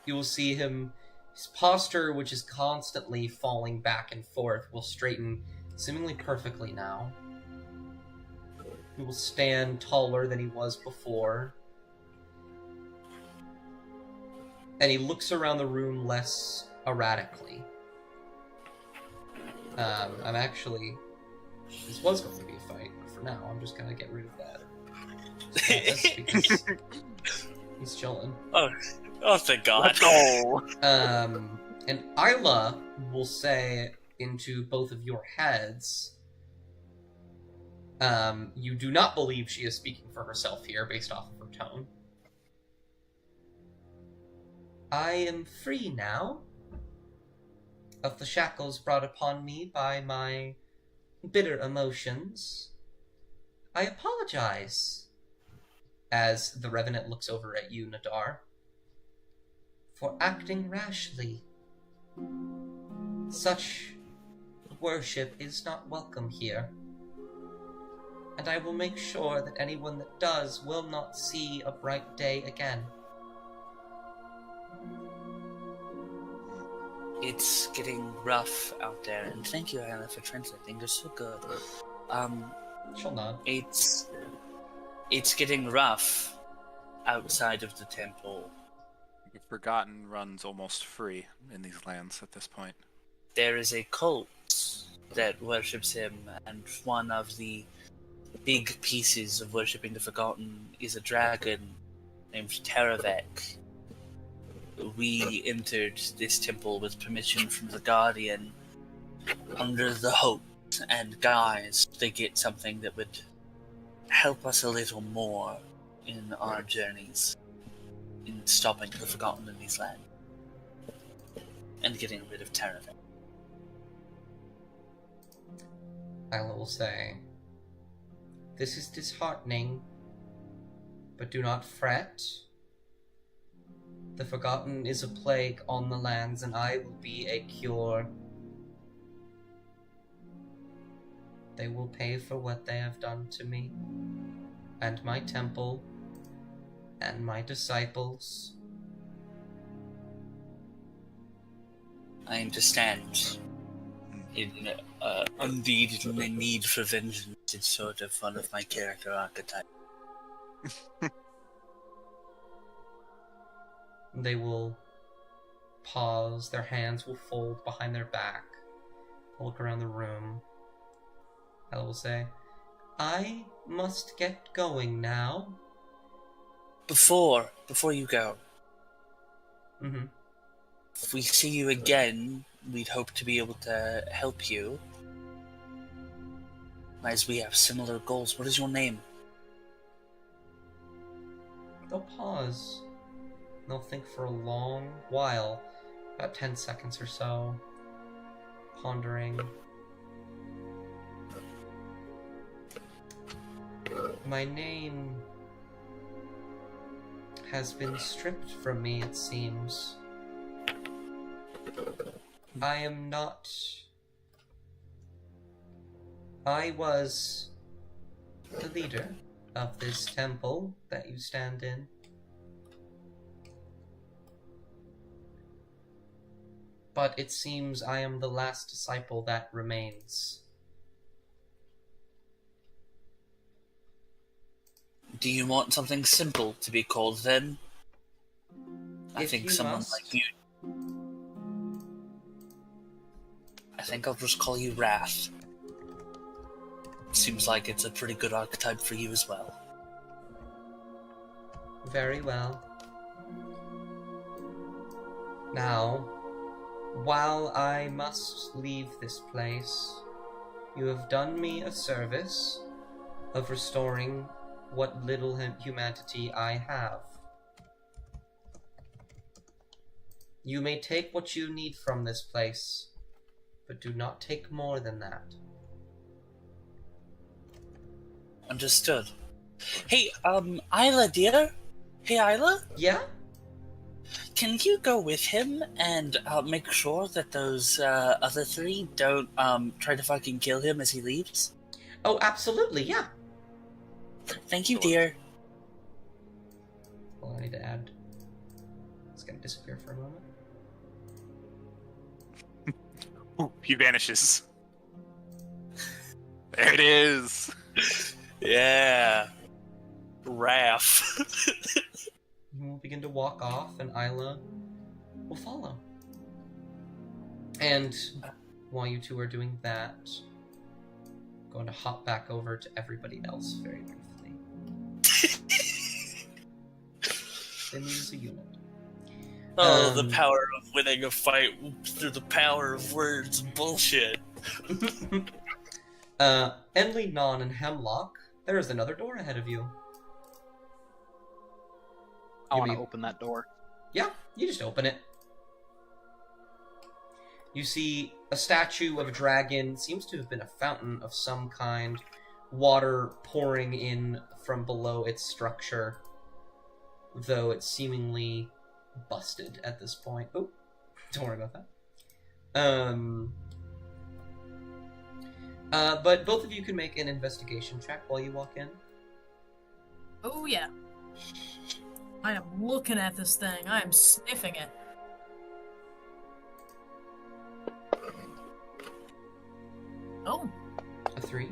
you will see him, his posture, which is constantly falling back and forth, will straighten seemingly perfectly now. He will stand taller than he was before. And he looks around the room less erratically. I'm actually... This was going to be a fight, but for now, I'm just going to get rid of that. Because he's chilling. Oh, thank God. And Isla will say into both of your heads, you do not believe she is speaking for herself here, based off of her tone. I am free now of the shackles brought upon me by my bitter emotions. I apologize, as the Revenant looks over at you, Nadar, for acting rashly. Such worship is not welcome here, and I will make sure that anyone that does will not see a bright day again. It's getting rough out there, and thank you, Anna, for translating. You're so good. She'll nod. It's getting rough outside of the temple. The Forgotten runs almost free in these lands at this point. There is a cult that worships him, and one of the big pieces of worshipping the Forgotten is a dragon named Teravek. We entered this temple with permission from the Guardian under the hope and guise to get something that would help us a little more in our journeys in stopping the Forgotten in these lands and getting rid of Teravek. I will say, this is disheartening, but do not fret. The Forgotten is a plague on the lands, and I will be a cure. They will pay for what they have done to me, and my temple, and my disciples. I understand. Indeed, my need for vengeance is sort of one of my character archetypes. They will pause, their hands will fold behind their back, look around the room. I will say, I must get going now. Before you go, Mm-hmm. if we see you again, we'd hope to be able to help you, as we have similar goals. What is your name? They'll pause. They'll think for a long while, about 10 seconds or so, pondering. My name has been stripped from me, it seems. I am not... I was the leader of this temple that you stand in. But it seems I am the last disciple that remains. Do you want something simple to be called then? I If think you someone must. like you... I think I'll just call you Wrath. Seems like it's a pretty good archetype for you as well. Very well. Now, while I must leave this place, you have done me a service of restoring what little humanity I have. You may take what you need from this place, but do not take more than that. Understood. Hey, Isla, dear. Hey, Isla. Yeah? Can you go with him and make sure that those other three don't try to fucking kill him as he leaves? Oh, absolutely, yeah. Thank you, dear. Well, I need to add. It's gonna disappear for a moment. Ooh, he vanishes. There it is. Yeah. Raph. You will begin to walk off, and Isla will follow. And while you two are doing that, I'm going to hop back over to everybody else very briefly. They move as a unit. The power of winning a fight through the power of words and bullshit. Enley, Non, and Hemlock, there is another door ahead of you. I want to open that door. Yeah, you just open it. You see a statue of a dragon. Seems to have been a fountain of some kind. Water pouring in from below its structure. Though it's seemingly busted at this point. Oh, don't worry about that. But both of you can make an investigation check while you walk in. Oh, yeah. I am looking at this thing. I am sniffing it. Oh. A 3.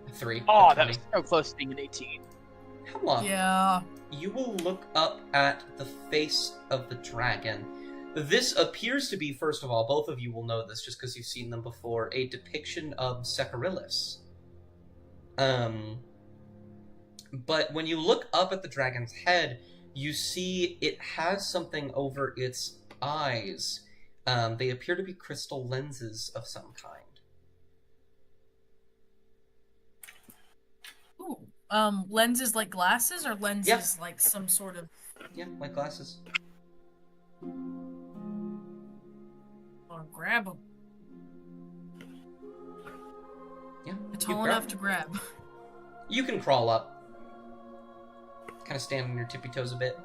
A 3. Oh, a that was so close to being an 18. Hemlock. Yeah. You will look up at the face of the dragon. This appears to be, first of all, both of you will know this just because you've seen them before, a depiction of Sekirilis. But when you look up at the dragon's head, you see it has something over its eyes. They appear to be crystal lenses of some kind. Ooh. Lenses like glasses or lenses like some sort of... Yeah, like glasses. I'll grab them. Yeah. It's tall enough to grab. You can crawl up. Kind of stand on your tippy toes a bit.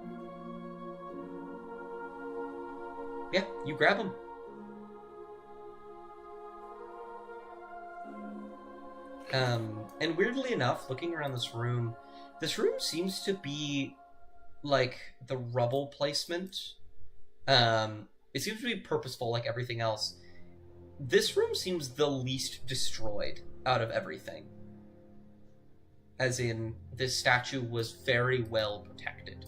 Yeah, you grab them. And weirdly enough, looking around this room seems to be like the rubble placement. It seems to be purposeful like everything else. This room seems the least destroyed out of everything. As in, this statue was very well protected.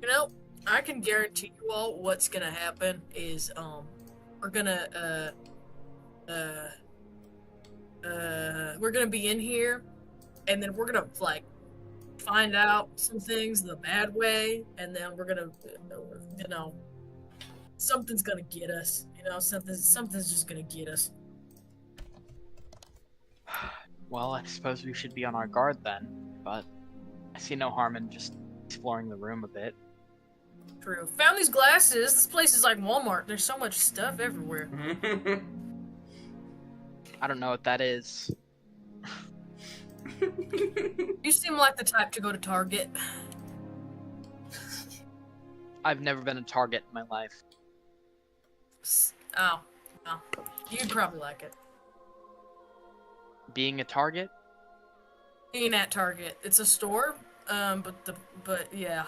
You know, I can guarantee you all what's gonna happen is, we're gonna, we're gonna be in here, and then we're gonna, like, find out some things the bad way, and then we're gonna, you know, something's gonna get us. You know, something's just gonna get us. Well, I suppose we should be on our guard then, but I see no harm in just exploring the room a bit. True. Found these glasses. This place is like Walmart. There's so much stuff everywhere. I don't know what that is. You seem like the type to go to Target. I've never been a Target in my life. Oh. Oh. You'd probably like it. Being a Target? Being at Target. It's a store, but yeah.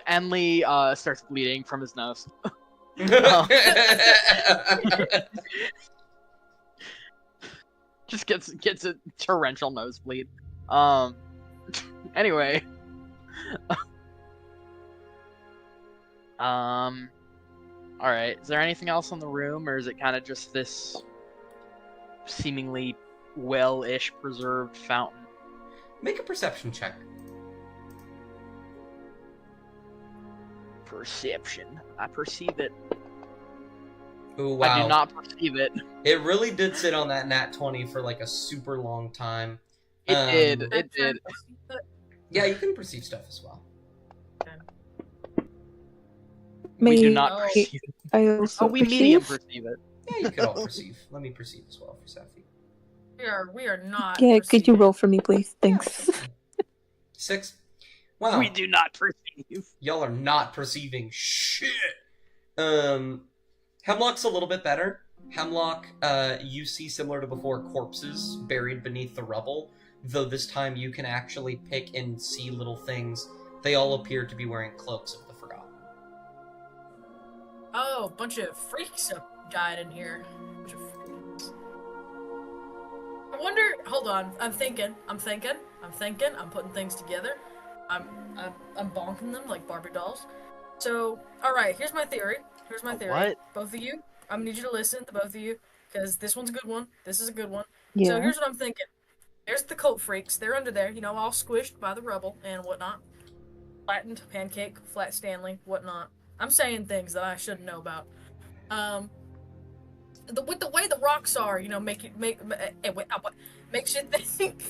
Enley starts bleeding from his nose. Just gets a torrential nosebleed. Anyway. Alright, is there anything else in the room, or is it kind of just this seemingly well-ish preserved fountain? Make a perception check. Perception. I perceive it. Ooh, wow. I do not perceive it. It really did sit on that nat 20 for like a super long time. It did. Yeah, you can perceive stuff as well. We do not perceive it. I also we medium perceive. perceive it. Yeah, you could all perceive. Let me perceive as well for Safi. We are not. Yeah, could you perceiving. roll for me, please? Yeah, Thanks. sure thing. 6. Wow. We do not perceive. Y'all are not perceiving shit. Hemlock's a little bit better. Hemlock, you see similar to before corpses buried beneath the rubble, though this time you can actually pick and see little things. They all appear to be wearing cloaks of the Forgotten. Oh, a bunch of freaks have died in here. Bunch of freaks. I wonder. Hold on. I'm thinking. I'm putting things together. I'm bonking them like Barbie dolls. So, all right. Here's my theory. What? Both of you. I'm gonna need you to listen, the both of you, because this one's a good one. This is a good one. Yeah. So here's what I'm thinking. There's the cult freaks. They're under there, all squished by the rubble and whatnot. Flattened pancake, flat Stanley, whatnot. I'm saying things that I shouldn't know about. With the way the rocks are, makes you think.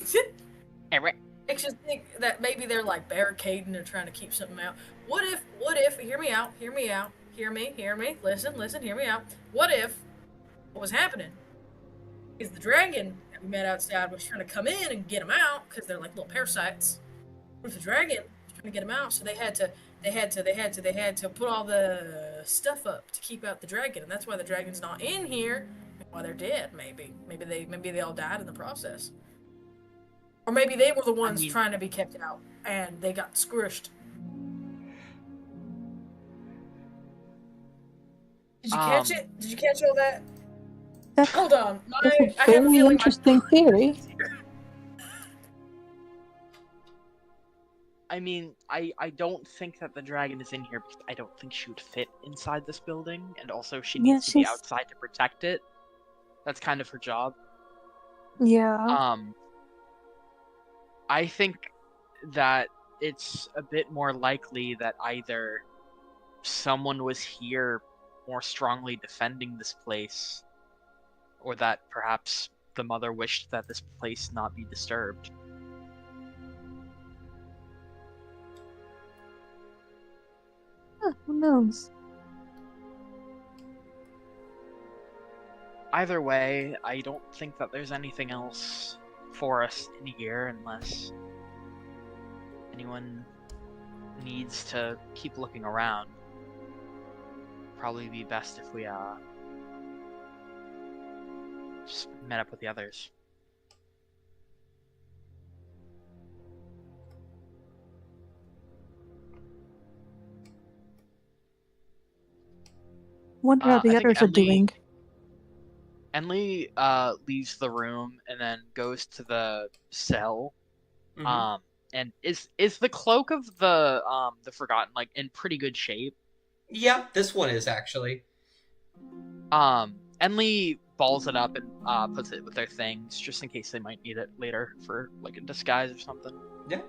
Makes you think that maybe they're like barricading or trying to keep something out. What if? Hear me out. Hear me. Listen. Hear me out. What was happening is the dragon that we met outside was trying to come in and get them out because they're like little parasites. What if the dragon was trying to get them out? So they had to put all the stuff up to keep out the dragon, and that's why the dragon's not in here. Why they're dead? Maybe they all died in the process, or maybe they were the ones trying to be kept out and they got squished. Did you catch it? Did you catch all that? Hold on. That's a I have a very feeling interesting theory. I mean, I don't think that the dragon is in here because I don't think she would fit inside this building, and also she needs to be outside to protect it. That's kind of her job. Yeah. I think that it's a bit more likely that either someone was here more strongly defending this place, or that perhaps the mother wished that this place not be disturbed. Who knows? Either way, I don't think that there's anything else for us in here unless anyone needs to keep looking around. Probably be best if we just met up with the others. Wonder how the others are doing. Enli leaves the room and then goes to the cell. Mm-hmm. And is the cloak of the Forgotten like in pretty good shape? Yeah, this one is actually. Enli balls it up and puts it with their things just in case they might need it later for like a disguise or something. Yeah,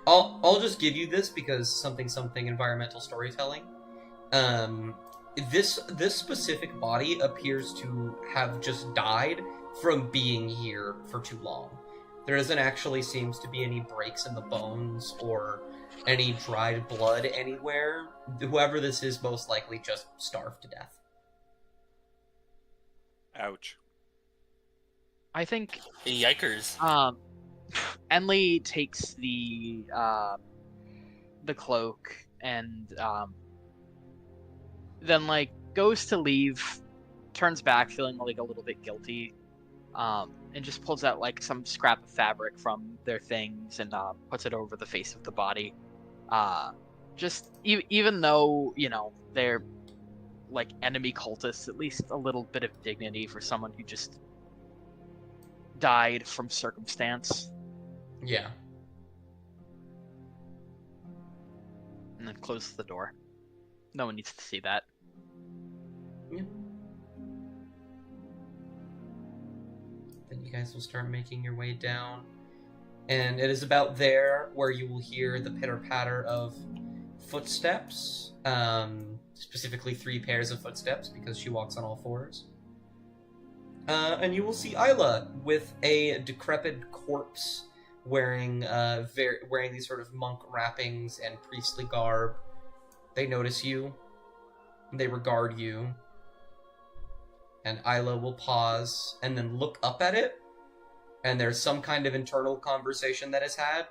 I'll just give you this because something environmental storytelling. This specific body appears to have just died from being here for too long. There doesn't actually seems to be any breaks in the bones or any dried blood anywhere. Whoever this is most likely just starved to death. Ouch. I think Yikers. Enli takes the cloak and then like goes to leave, turns back feeling like a little bit guilty, and just pulls out like some scrap of fabric from their things and puts it over the face of the body. Even though they're like enemy cultists, at least a little bit of dignity for someone who just died from circumstance. Yeah. And then closes the door. No one needs to see that. Yeah. Then you guys will start making your way down. And it is about there where you will hear the pitter-patter of footsteps. Specifically 3 pairs of footsteps, because she walks on all 4s. And you will see Isla with a decrepit corpse wearing these sort of monk wrappings and priestly garb. They notice you. They regard you. And Isla will pause and then look up at it. And there's some kind of internal conversation that is had.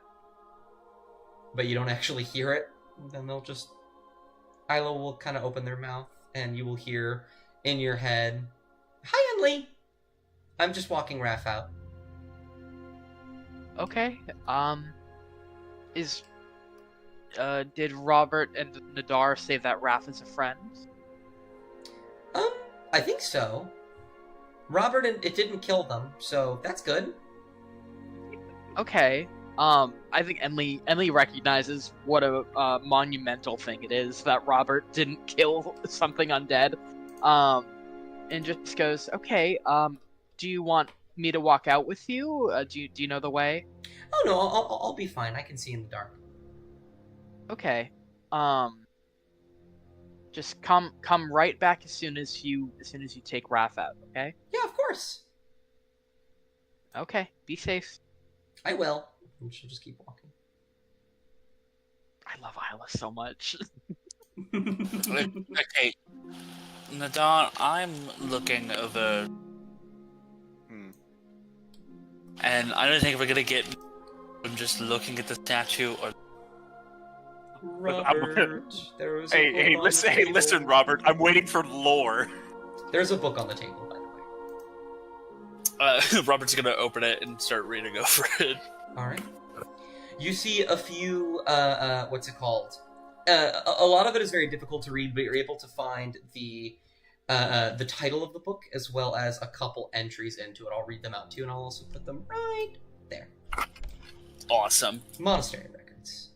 But you don't actually hear it. Then they'll just... Isla will kind of open their mouth. And you will hear in your head, "Hi, Emily. I'm just walking Raph out." Okay. Did Robert and Nadar say that Raph is a friend? I think so. Robert, it didn't kill them, so that's good. Okay. I think Emily recognizes what a monumental thing it is that Robert didn't kill something undead. And just goes, okay. Do you want me to walk out with you? Do you know the way? Oh no, I'll be fine. I can see in the dark. Okay. Just come right back as soon as you take Raph out, okay? Yeah, of course. Okay, be safe. I will. And she'll just keep walking. I love Isla so much. Okay, Nadar, I'm looking over, and I don't think we're gonna get from just looking at the statue or. Robert, there was Hey, listen, Robert. I'm waiting for lore. There's a book on the table, by the way. Robert's gonna open it and start reading over it. Alright. You see a few, what's it called? A lot of it is very difficult to read, but you're able to find the title of the book, as well as a couple entries into it. I'll read them out to you, and I'll also put them right there. Awesome. Monastery records.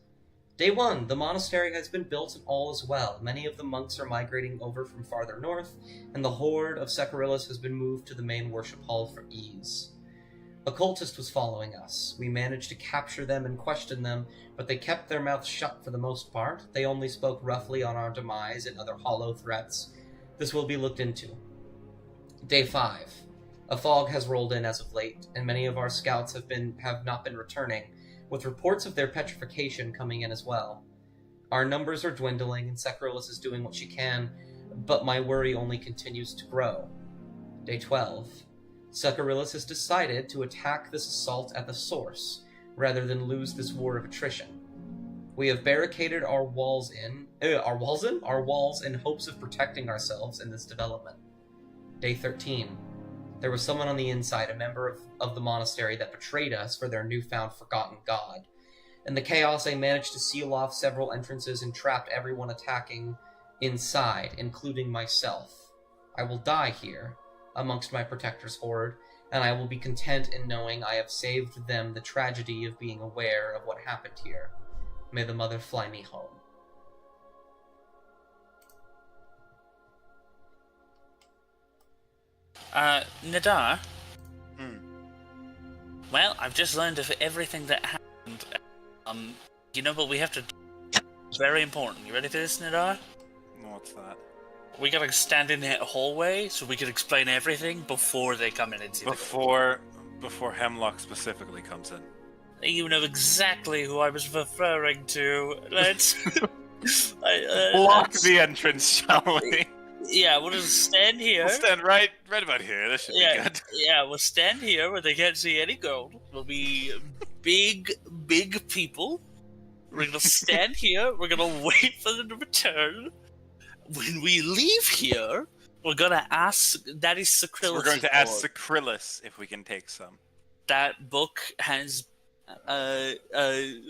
Day 1. The monastery has been built and all is well. Many of the monks are migrating over from farther north, and the horde of Secarillas has been moved to the main worship hall for ease. A cultist was following us. We managed to capture them and question them, but they kept their mouths shut for the most part. They only spoke roughly on our demise and other hollow threats. This will be looked into. Day 5. A fog has rolled in as of late, and many of our scouts have not been returning, with reports of their petrification coming in as well. Our numbers are dwindling, and Secarillas is doing what she can, but my worry only continues to grow. Day 12. Secarillas has decided to attack this assault at the source, rather than lose this war of attrition. We have barricaded our walls in hopes of protecting ourselves in this development. Day 13. There was someone on the inside, a member of the monastery, that betrayed us for their newfound forgotten god. In the chaos, I managed to seal off several entrances and trapped everyone attacking inside, including myself. I will die here, amongst my protector's horde, and I will be content in knowing I have saved them the tragedy of being aware of what happened here. May the mother fly me home. Nadar? Well, I've just learned of everything that happened. You know what we have to do? Very important. You ready for this, Nadar? What's that? We gotta stand in that hallway so we can explain everything before they come in and see Before Hemlock specifically comes in. You know exactly who I was referring to. Let's... Block the entrance, shall we? Yeah, we'll just stand here. We'll stand right about here. This should be good. Yeah, we'll stand here where they can't see any gold. We'll be big people. We're gonna stand here. We're gonna wait for them to return. When we leave here, we're gonna ask Daddy Sacrillis. We're going to ask Sacrillis if we can take some. That book has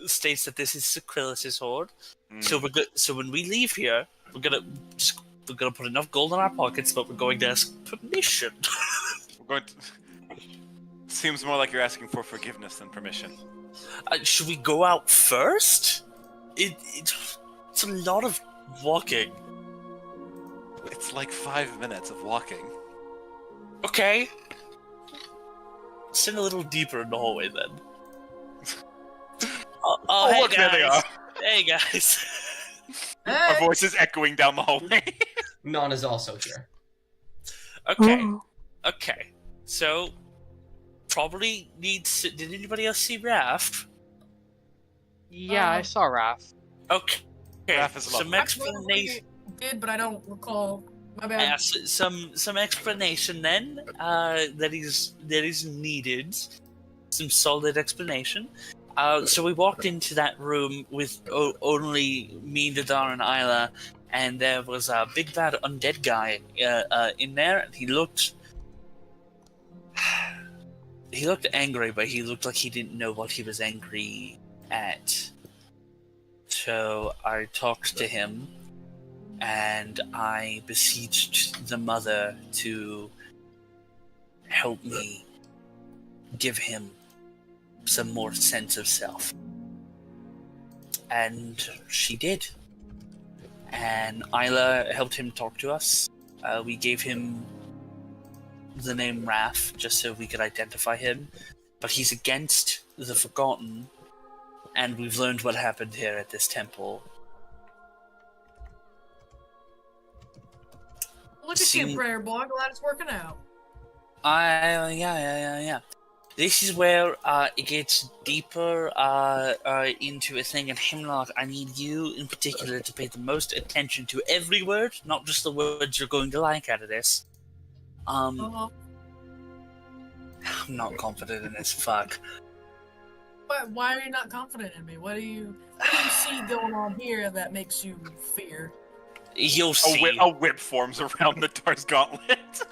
states that this is Sacrillis' hoard. So we're good. So when we leave here, we're gonna put enough gold in our pockets, but we're going to ask permission. We're going to... Seems more like you're asking for forgiveness than permission. Should we go out first? It's a lot of walking. It's like 5 minutes of walking. Okay. Stand a little deeper in the hallway then. Hey look, guys. there they are. Hey guys. Our voice is echoing down the hallway. Non is also here. Okay. So, probably needs. Did anybody else see Raph? Yeah, I saw Raph. Okay. Raph is Some lovely. explanation. did, but I don't recall. My bad. Ask some explanation then. That is needed. Some solid explanation. So we walked into that room with only me, Dadar, and Isla, and there was a big bad undead guy in there, and he looked angry, but he looked like he didn't know what he was angry at. So I talked to him, and I beseeched the mother to help me give him some more sense of self. And she did. And Isla helped him talk to us. We gave him the name Raph just so we could identify him. But he's against the Forgotten, and we've learned what happened here at this temple. Look at you, prayer boy. Glad it's working out. Yeah. This is where it gets deeper into a thing, and Hemlock, I need you in particular to pay the most attention to every word, not just the words you're going to like out of this. I'm not confident in this. Fuck. But why are you not confident in me? What do you see going on here that makes you fear? You'll see. A whip forms around the Dar's gauntlet.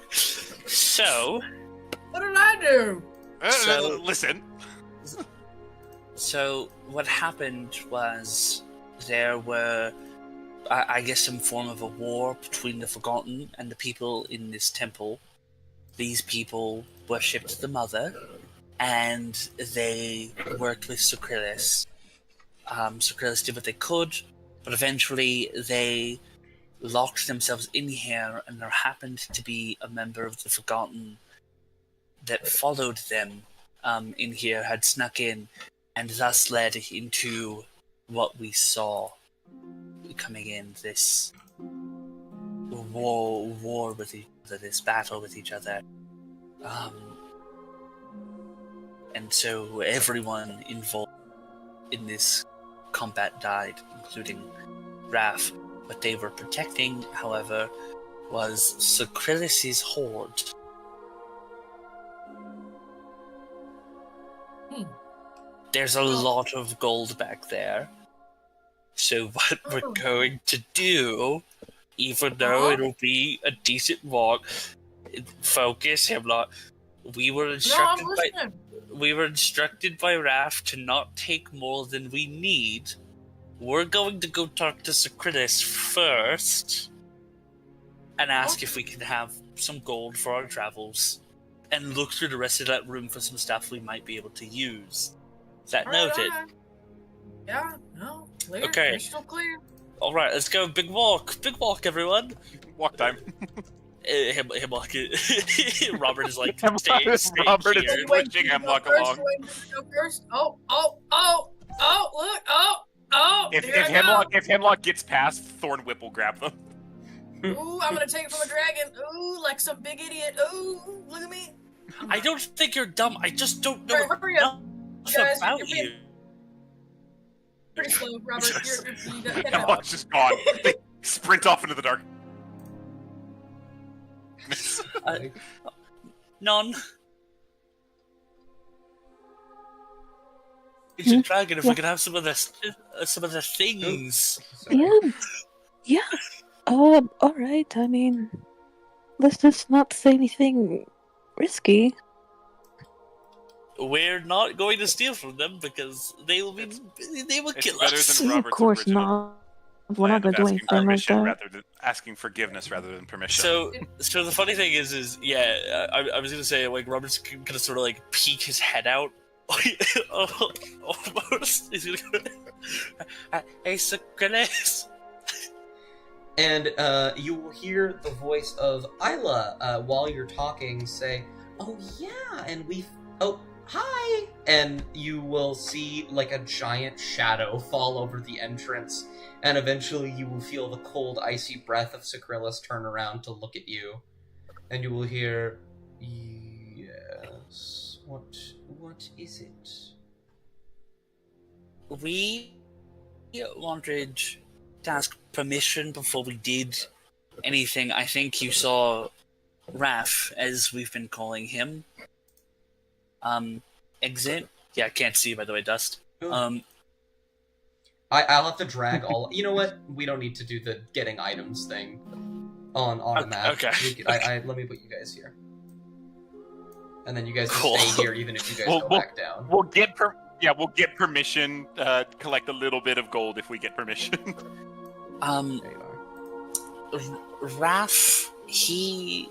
So... What did I do? Listen. So what happened was there were, I guess, some form of a war between the Forgotten and the people in this temple. These people worshipped the Mother, and they worked with Sucrillis. Sucrillis did what they could, but eventually they locked themselves in here, and there happened to be a member of the Forgotten that followed them in here, had snuck in, and thus led into what we saw coming in, this war with each other, this battle with each other. And so everyone involved in this combat died, including Raph. What they were protecting, however, was Sucrillis' horde. There's a lot of gold back there. So what we're going to do, even though it'll be a decent walk, focus, Hemlock. We were instructed by Raph to not take more than we need. We're going to go talk to Sucrillis first and ask if we can have some gold for our travels, and look through the rest of that room for some stuff we might be able to use. Is that noted? Right. Yeah, no, clear. Okay. Crystal clear. Alright, let's go. Big walk, everyone. Walk time. Hemlock. Robert is like, Robert is pushing Hemlock along. First. Oh, look, If Hemlock gets past, Thornwhip will grab them. Ooh, I'm gonna take it from a dragon. Ooh, like some big idiot. Ooh, look at me. I don't think you're dumb. I just don't know Hurry up. Guys, about you're you. Pretty slow, Robert. You got Hemlock's just gone. They sprint off into the dark. None. It's a dragon. If we could have some of the things. Yeah. All right. I mean, let's just not say anything risky. We're not going to steal from them because they will kill us. Of course not. We're not going to do anything like that. Asking forgiveness rather than permission. So the funny thing is I was gonna say, like, Robert's gonna sort of like peek his head out, almost. He's gonna go, "Hey, Sucrillis." And you will hear the voice of Isla while you're talking say, "Oh yeah, and hi!" And you will see like a giant shadow fall over the entrance, and eventually you will feel the cold, icy breath of Sucrillis turn around to look at you, and you will hear, "Yes, what is it?" We wanted to ask permission before we did anything. I think you saw Raph, as we've been calling him, exit. Yeah, I can't see, by the way, Dust. I'll have to drag all... You know what? We don't need to do the getting items thing on a map. Okay. Let me put you guys here. And then you guys can stay here even if you guys go back down. We'll get permission, collect a little bit of gold if we get permission. There you are. Raph, he...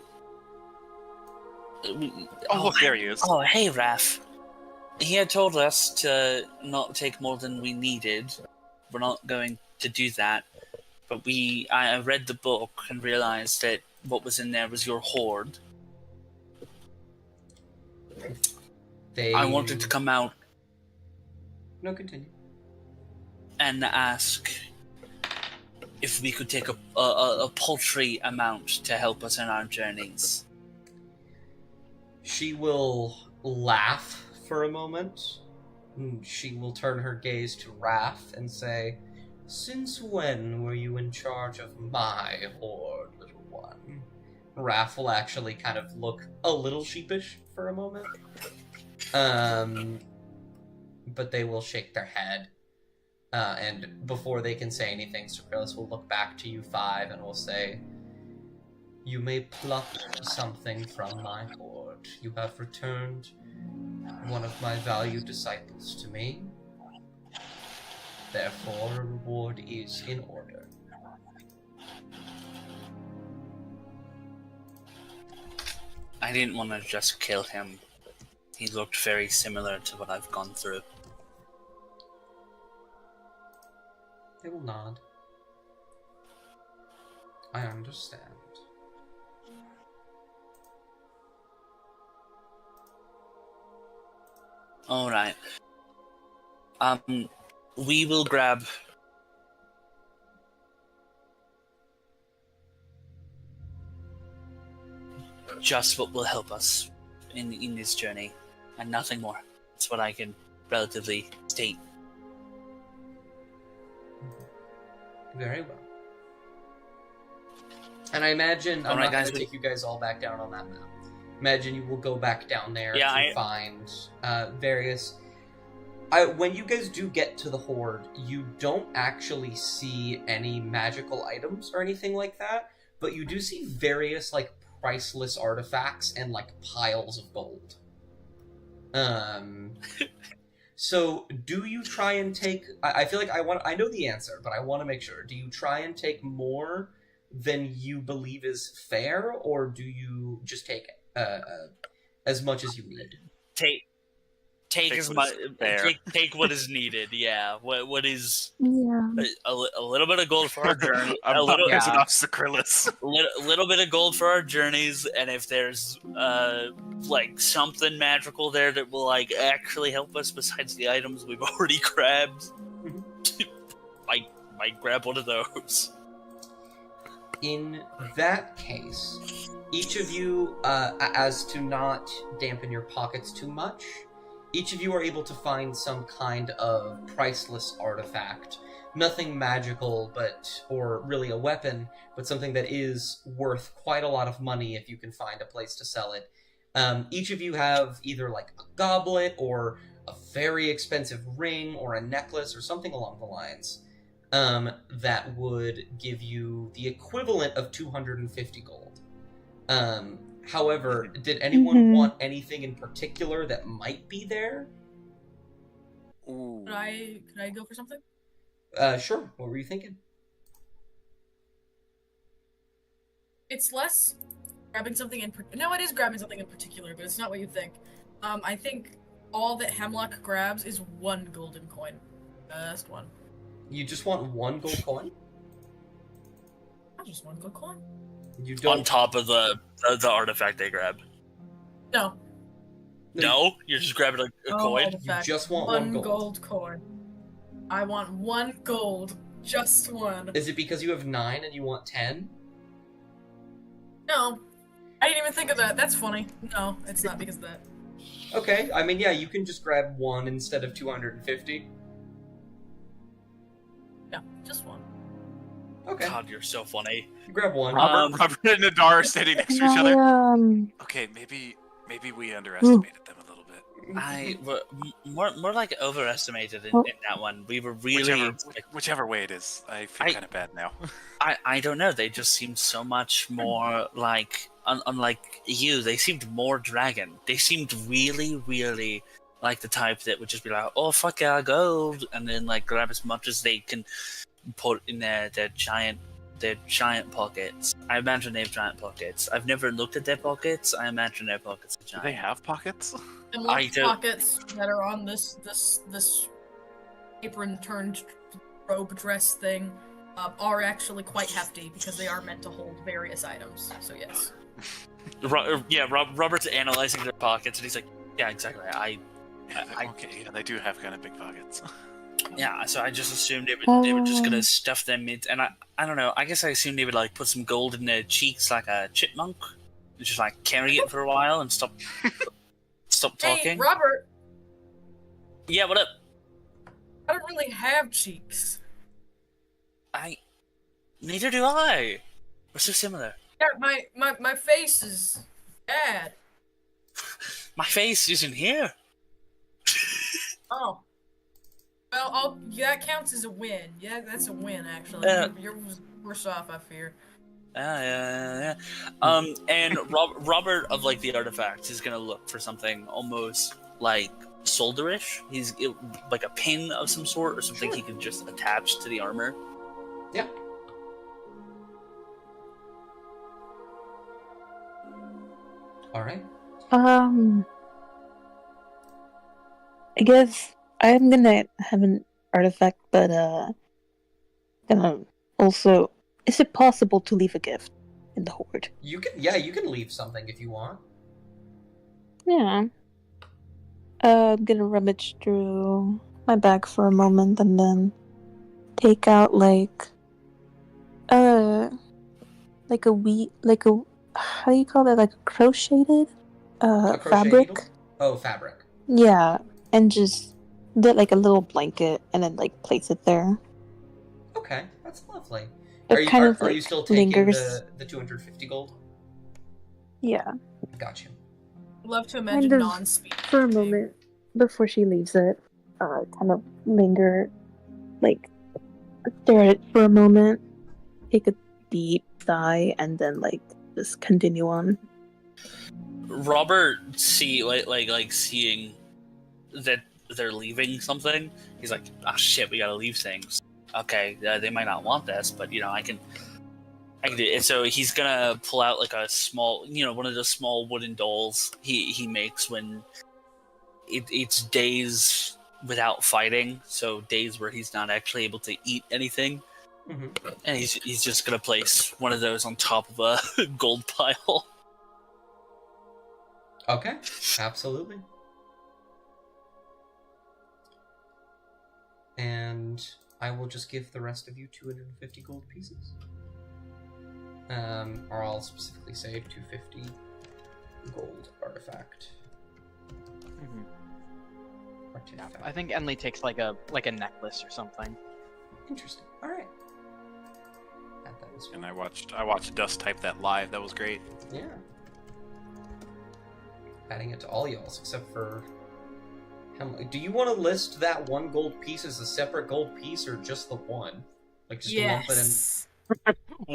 look, there he is. Oh, hey, Raph. He had told us to not take more than we needed. We're not going to do that. But I read the book and realized that what was in there was your hoard. I wanted to come out... No, continue. And ask if we could take a paltry amount to help us in our journeys. She will laugh for a moment. She will turn her gaze to Raph and say, "Since when were you in charge of my hoard, little one?" Raph will actually kind of look a little sheepish for a moment. But they will shake their head. And before they can say anything, Socrilus will look back to you five and will say, "You may pluck something from my hoard. You have returned one of my valued disciples to me. Therefore, a reward is in order." I didn't want to just kill him. He looked very similar to what I've gone through. They will nod. I understand. Alright. We will grab... just what will help us in this journey, and nothing more. That's what I can relatively state. Very well. And I imagine I'm not going to take you guys all back down on that map. Imagine you will go back down there to find various... when you guys do get to the Horde, you don't actually see any magical items or anything like that, but you do see various, like, priceless artifacts and, like, piles of gold. So, do you try and take... I feel like I know the answer, but I want to make sure. Do you try and take more than you believe is fair, or do you just take as much as you need? Take as much. Take what is needed. Yeah. What is? Yeah. A little bit of gold for our journey. A little bit of gold for our journeys, and if there's like something magical there that will like actually help us besides the items we've already grabbed, might grab one of those. In that case, each of you, as to not dampen your pockets too much, each of you are able to find some kind of priceless artifact. Nothing magical, or really a weapon, but something that is worth quite a lot of money if you can find a place to sell it. Each of you have either like a goblet, or a very expensive ring, or a necklace, or something along the lines, that would give you the equivalent of 250 gold. However, did anyone want anything in particular that might be there? Ooh. Could I go for something? Sure. What were you thinking? It's less grabbing something in... No, it is grabbing something in particular, but it's not what you think. I think all that Hemlock grabs is one golden coin. Just one. You just want one gold coin? Not just one gold coin. You don't... On top of the artifact they grabbed. No. No? You're just grabbing a coin? You just want one gold coin. I want one gold. Just one. Is it because you have 9 and you want 10? No. I didn't even think of that. That's funny. No, it's not because of that. Okay, I mean, yeah, you can just grab one instead of 250. Yeah, just one. Okay. God, you're so funny. You grab one. Robert and Nadar are standing next to each other. Okay, maybe we underestimated them a little bit. More like overestimated in that one. We were really whichever way it is. I feel kind of bad now. I don't know. They just seemed so much more like unlike you. They seemed more dragon. They seemed really, really like the type that would just be like, "Oh fuck yeah, gold," and then like grab as much as they can put in their giant pockets. I imagine they have giant pockets. I've never looked at their pockets. I imagine their pockets are giant. Do they have pockets? And lots of pockets that are on this apron turned robe dress thing are actually quite hefty because they are meant to hold various items. So yes. Robert's analyzing their pockets and he's like, yeah, exactly. Okay, yeah, they do have kind of big pockets. Yeah, so I just assumed they were just gonna stuff them in, and I don't know. I guess I assumed they would like put some gold in their cheeks like a chipmunk, and just like carry it for a while and stop talking. Hey, Robert. Yeah, what up? I don't really have cheeks. Neither do I. We're so similar. Yeah, my face is bad. My face isn't here. Oh. Well, that counts as a win. Yeah, that's a win, actually. You're worse off, I fear. Yeah. And Robert of like the artifacts is gonna look for something almost like solderish. He's like a pin of some sort or something he can just attach to the armor. Yeah. All right. I guess I'm gonna have an artifact, but gonna also. Is it possible to leave a gift in the hoard? You can leave something if you want. Yeah. I'm gonna rummage through my bag for a moment and then take out like a how do you call that? Like a crocheted fabric. Needle? Oh, fabric. Yeah, and just get like a little blanket and then like place it there. Okay, that's lovely. It are you still taking lingers. the 250 gold? Yeah. Got you. Love to imagine non-speed. For a moment before she leaves it, kind of linger, like stare at it for a moment, take a deep sigh, and then like just continue on. Robert seeing that they're leaving something. He's like, "Ah, shit, we gotta leave things." Okay, they might not want this, but I can do it. So he's gonna pull out like a small, one of those small wooden dolls he makes when it's days without fighting, so days where he's not actually able to eat anything. Mm-hmm. And he's just gonna place one of those on top of a gold pile. Okay, absolutely. And I will just give the rest of you 250 gold pieces. Or I'll specifically say 250 gold artifact. Mm-hmm. Yeah, I think Enlil takes like a necklace or something. Interesting. All right. And I watched Dust type that live. That was great. Yeah. Adding it to all y'all's except for. Do you want to list that one gold piece as a separate gold piece or just the one? Like just lump it in.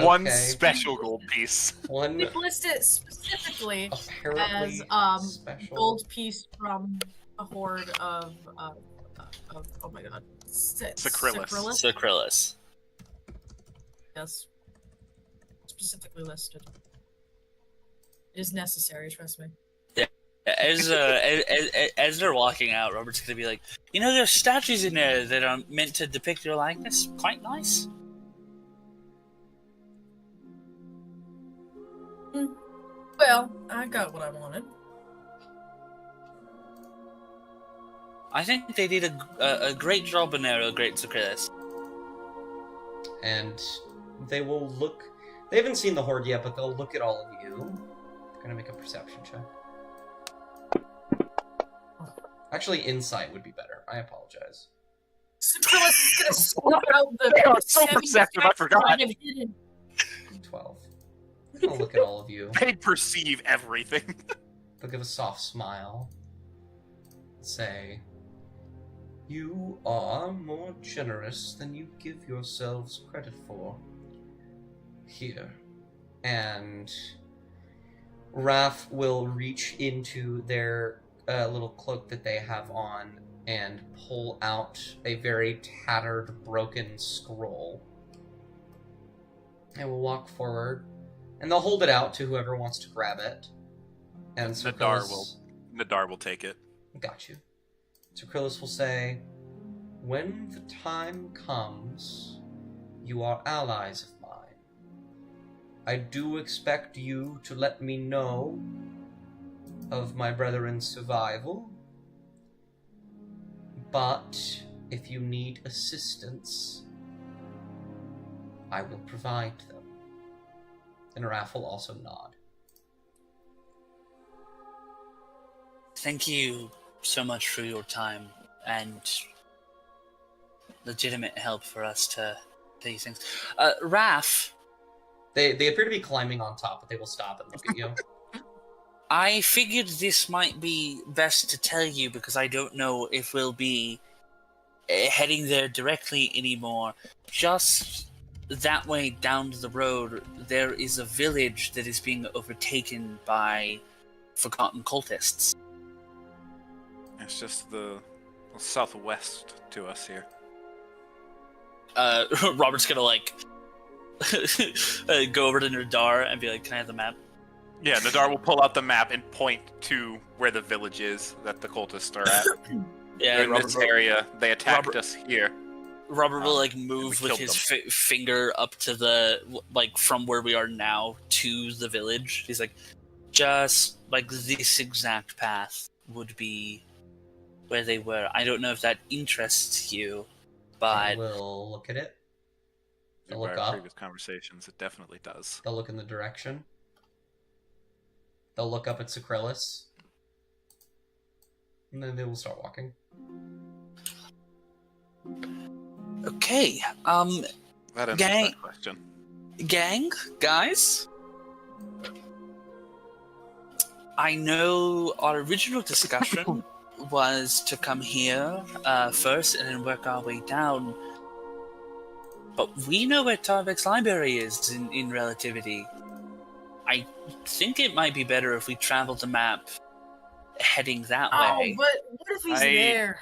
One special gold piece. One. We've listed it specifically apparently as special gold piece from a horde of oh my god, Sacrilus. Yes, specifically listed. It is necessary, trust me. Yeah. As they're walking out, Robert's gonna be like, there's statues in there that are meant to depict your likeness. Quite nice. Well, I got what I wanted. I think they did a great job in there, great Sacrilus. And they will look. They haven't seen the horde yet, but they'll look at all of you. They're gonna make a perception check. Actually, insight would be better. I apologize. Skrillus is gonna swap out the They are so perceptive, I forgot. 12. I'm gonna look at all of you. They perceive everything. They'll give a soft smile. Say, you are more generous than you give yourselves credit for. Here. And Raph will reach into their little cloak that they have on and pull out a very tattered, broken scroll. And we'll walk forward, and they'll hold it out to whoever wants to grab it. And Nadar will take it. Got you. Sakrillis will say, when the time comes, you are allies of mine. I do expect you to let me know of my brethren's survival, but if you need assistance, I will provide them. And Raph will also nod. Thank you so much for your time and legitimate help for us to do these things. Raph. They appear to be climbing on top, but they will stop and look at you. I figured this might be best to tell you because I don't know if we'll be heading there directly anymore. Just that way down the road, there is a village that is being overtaken by forgotten cultists. It's just the southwest to us here. Robert's gonna go over to Nadar and be like, "Can I have the map?" Yeah, Nadar will pull out the map and point to where the village is that the cultists are at. Yeah, they're in this area. They attacked us here. Robert will move with his finger up to the from where we are now to the village. He's like, just this exact path would be where they were. I don't know if that interests you, but we'll look at it. They'll by look our up. previous conversations, it definitely does. They'll look in the direction. They'll look up at Sakrillis. And then they will start walking. Okay. That answers that question. Guys. I know our original discussion was to come here first and then work our way down. But we know where Tarvik's library is in relativity. I think it might be better if we travel the map heading that way. But what if he's there?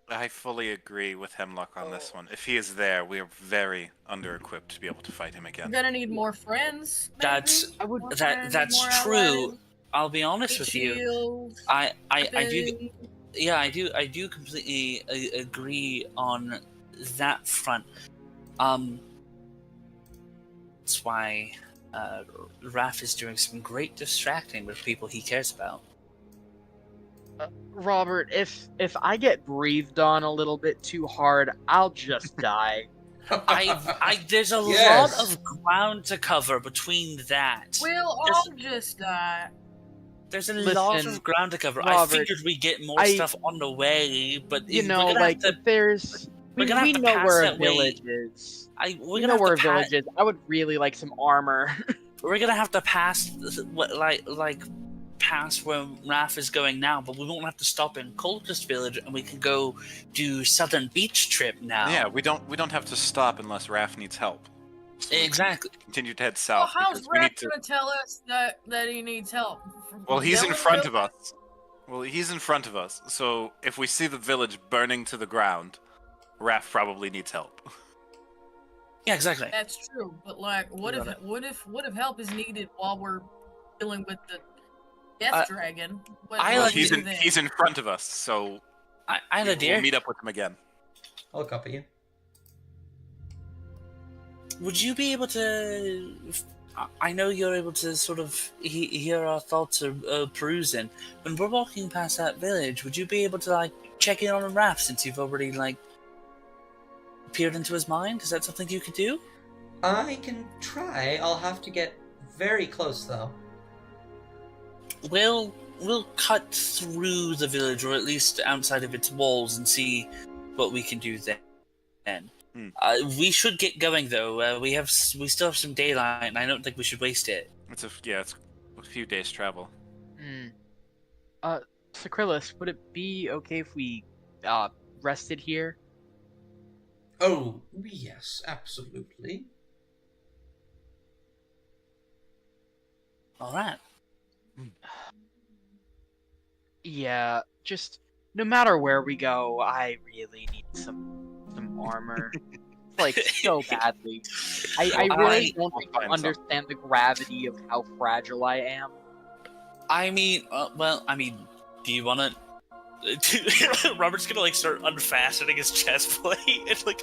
I fully agree with Hemlock on this one. If he is there, we are very under-equipped to be able to fight him again. We're gonna need more friends. Maybe? That's true. Allies. I'll be honest with you. I do completely agree on that front. That's why Raph is doing some great distracting with people he cares about. Robert, if I get breathed on a little bit too hard, I'll just die. There's a lot of ground to cover between that. We'll all just die. There's a lot of ground to cover. Robert, I figured we'd get more stuff on the way, but we know where a village is. We know where a village is. I would really like some armor. We're gonna have to pass past where Raph is going now, but we won't have to stop in Cultist Village, and we can go do Southern Beach trip now. Yeah, we don't have to stop unless Raph needs help. So exactly. Continue to head south. Well, how's Raph gonna tell us that he needs help? Well, he's in front of us. So if we see the village burning to the ground, Raph probably needs help. Yeah, exactly. That's true, but what if help is needed while we're dealing with the Death Dragon? He's in front of us, so we'll meet up with him again. I'll look up at you. Would you be able to? I know you're able to sort of hear our thoughts or perusing. When we're walking past that village, would you be able to check in on Raph since you've already peered into his mind? Is that something you could do? I can try. I'll have to get very close though. We'll cut through the village, or at least outside of its walls, and see what we can do there. We should get going though. We still have some daylight, and I don't think we should waste it. It's a few days travel. Sakrillis, would it be okay if we rested here? Oh, yes, absolutely. All right. Yeah, just no matter where we go, I really need some armor. Like, so badly. I really don't think you understand the gravity of how fragile I am. I mean, do you want to... Robert's gonna, like, start unfastening his chest plate and, like...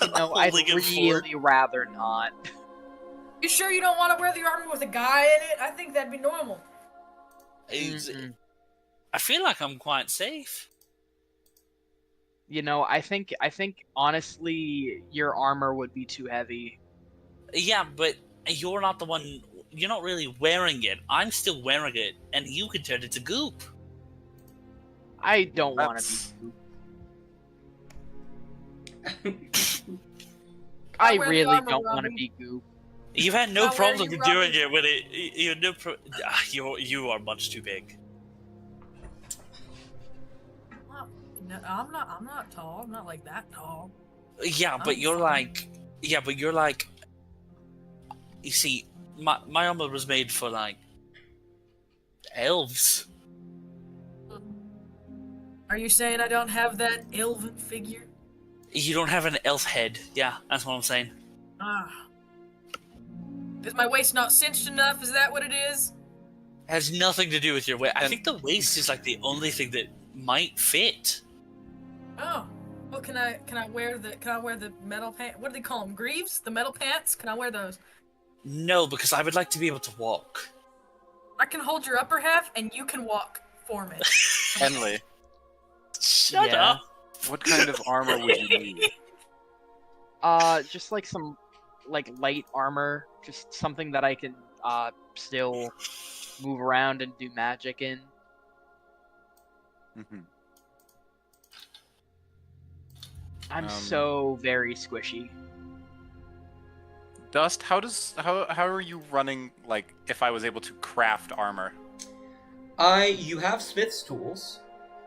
I'd really rather not. You sure you don't want to wear the armor with a guy in it? I think that'd be normal. I feel like I'm quite safe. I think honestly your armor would be too heavy. Yeah, but you're not the one. You're not really wearing it. I'm still wearing it, and you can turn it to goop. I don't want to be goop. I really don't want to be goop. You've had no problem doing it with it. You are much too big. No, I'm not tall. I'm not like that tall. Yeah, but you're like. You see, my armor was made for like elves. Are you saying I don't have that elven figure? You don't have an elf head. Yeah, that's what I'm saying. Is my waist not cinched enough? Is that what it is? It has nothing to do with your waist. I think the waist is like the only thing that might fit. Oh, well, can I wear the metal pants? What do they call them? Greaves? The metal pants? Can I wear those? No, because I would like to be able to walk. I can hold your upper half, and you can walk for me. Henley, Shut up. What kind of armor would you need? Just like some, like light armor, just something that I can still move around and do magic in. Mm-hmm. I'm so very squishy. Dust, how are you running, like, if I was able to craft armor? You have smith's tools.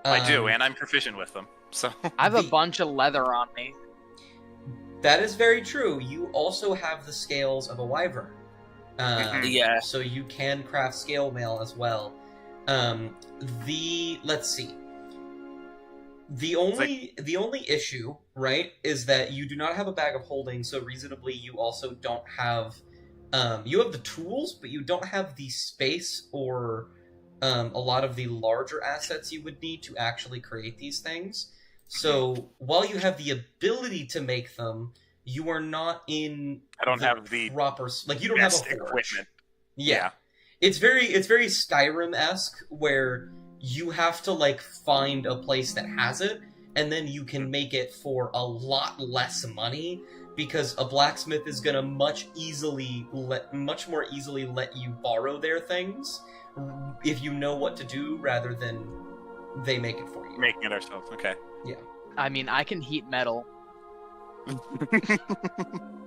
I do, and I'm proficient with them, so... I have a bunch of leather on me. That is very true. You also have the scales of a wyvern. Yeah. So you can craft scale mail as well. Let's see. The only issue, right, is that you do not have a bag of holding, so reasonably you also don't have... you have the tools, but you don't have the space or a lot of the larger assets you would need to actually create these things. So while you have the ability to make them, you are not in the proper... Like, you don't have a forge. Equipment. Yeah. It's very Skyrim-esque, where you have to, like, find a place that has it, and then you can make it for a lot less money, because a blacksmith is gonna much more easily let you borrow their things if you know what to do, rather than they make it for you. Making it ourselves, okay. Yeah. I mean, I can heat metal.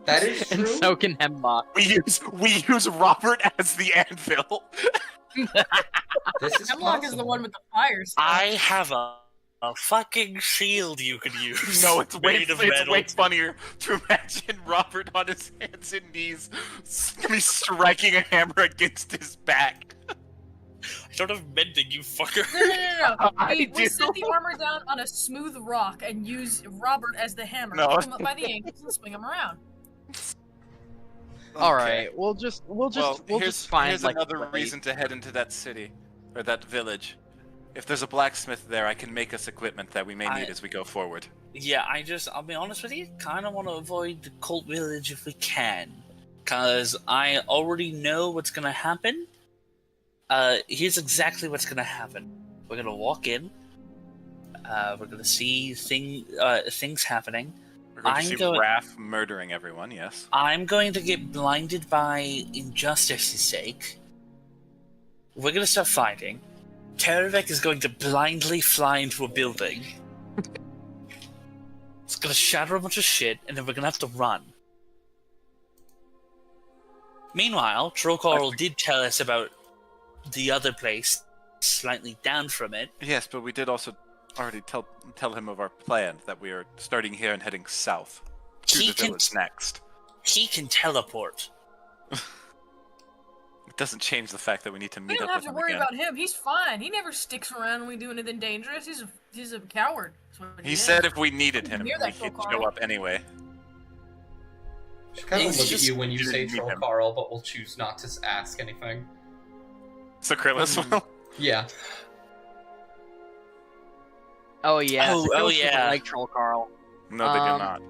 That is true. And so can Hemlock. We use Robert as the anvil. This is Hemlock is the one with the fire stuff. I have a fucking shield you could use. No, it's way metal. funnier to imagine Robert on his hands and knees striking a hammer against his back. I don't have mending, you fucker. No. We set the armor down on a smooth rock and use Robert as the hammer. No. Pull him up by the ankles and swing him around. All right, we'll just find here's like another reason to head into that city or that village. If there's a blacksmith there, I can make us equipment that we may need as we go forward. Yeah, I'll be honest with you, kind of want to avoid the cult village if we can, because I already know what's gonna happen. Here's exactly what's gonna happen. We're gonna walk in. We're gonna see things happening. We're going to see Raph murdering everyone, yes. I'm going to get blinded by injustice's sake. We're gonna start fighting. Terevek is going to blindly fly into a building. It's gonna shatter a bunch of shit, and then we're gonna have to run. Meanwhile, Trollcarl did tell us about the other place, slightly down from it. Yes, but we did also already tell him of our plan, that we are starting here and heading south to the village next. He can teleport. It doesn't change the fact that we need to meet up with him. We don't have to worry about him. He's fine. He never sticks around when we do anything dangerous. He's a coward. He said if we needed him, we could show up anyway. I should kind of look at you when you say Troll Carl, but we'll choose not to ask anything. So Krillis will? Yeah. Oh yeah. Oh yeah. Like Troll Carl. No, they do not.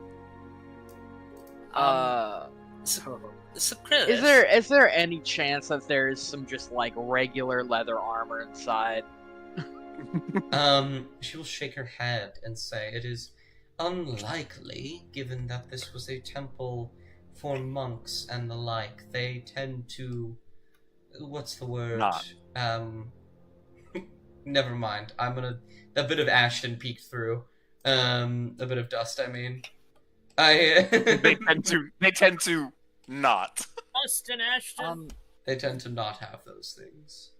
So Krillis, is there any chance that there is some just like regular leather armor inside? She will shake her head and say it is unlikely, given that this was a temple for monks and the like. They tend to... what's the word? Not. Never mind. A bit of Ashton peeked through. A bit of dust, I mean. They tend to not. Dustin Ashton. They tend to not have those things.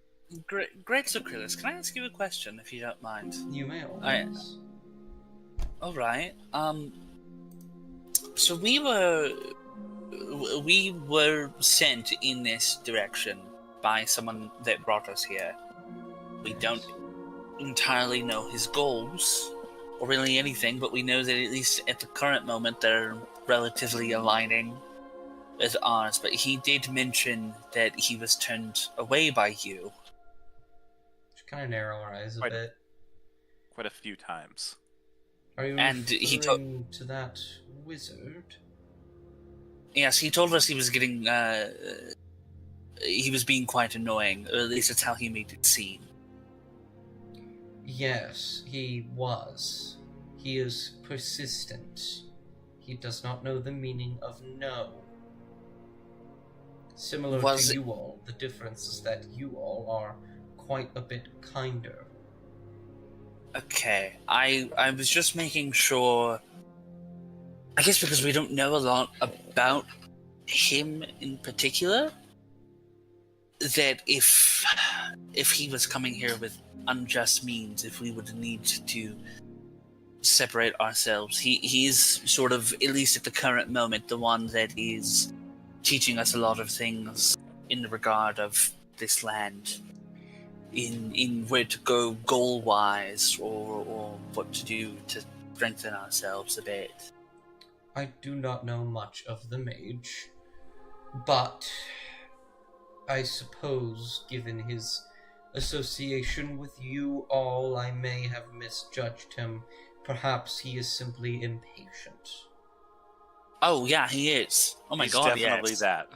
Great, so Krillis, can I ask you a question, if you don't mind? You may always. Alright, so we were sent in this direction by someone that brought us here. We don't entirely know his goals, or really anything, but we know that at least at the current moment they're relatively aligning with ours, but he did mention that he was turned away by you. Just kind of narrow our eyes a bit. Quite a few times. Are you referring to that wizard? Yes, he told us he was getting, he was being quite annoying, or at least that's how he made it seem. Yes, he was. He is persistent. He does not know the meaning of no. Similar to you all, the difference is that you all are quite a bit kinder. Okay, I was just making sure, I guess because we don't know a lot about him in particular, that if he was coming here with unjust means, if we would need to separate ourselves, he's sort of, at least at the current moment, the one that is teaching us a lot of things in the regard of this land, in where to go goal-wise, or what to do to strengthen ourselves a bit. I do not know much of the mage, but I suppose, given his association with you all, I may have misjudged him. Perhaps he is simply impatient. Oh yeah, he is. Oh my god, definitely yes. That.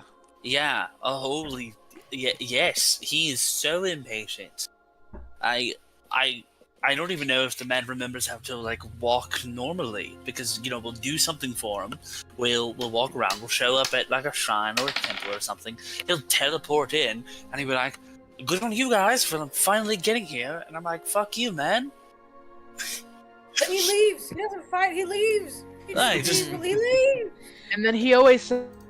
Yeah. Oh, holy. Yes, he is so impatient. I don't even know if the man remembers how to like walk normally, because we'll do something for him. We'll walk around. We'll show up at like a shrine or a temple or something. He'll teleport in, and he'll be like, "Good on you guys for finally getting here." And I'm like, "Fuck you, man." Then he leaves. He doesn't fight. He leaves. He leaves. And then he always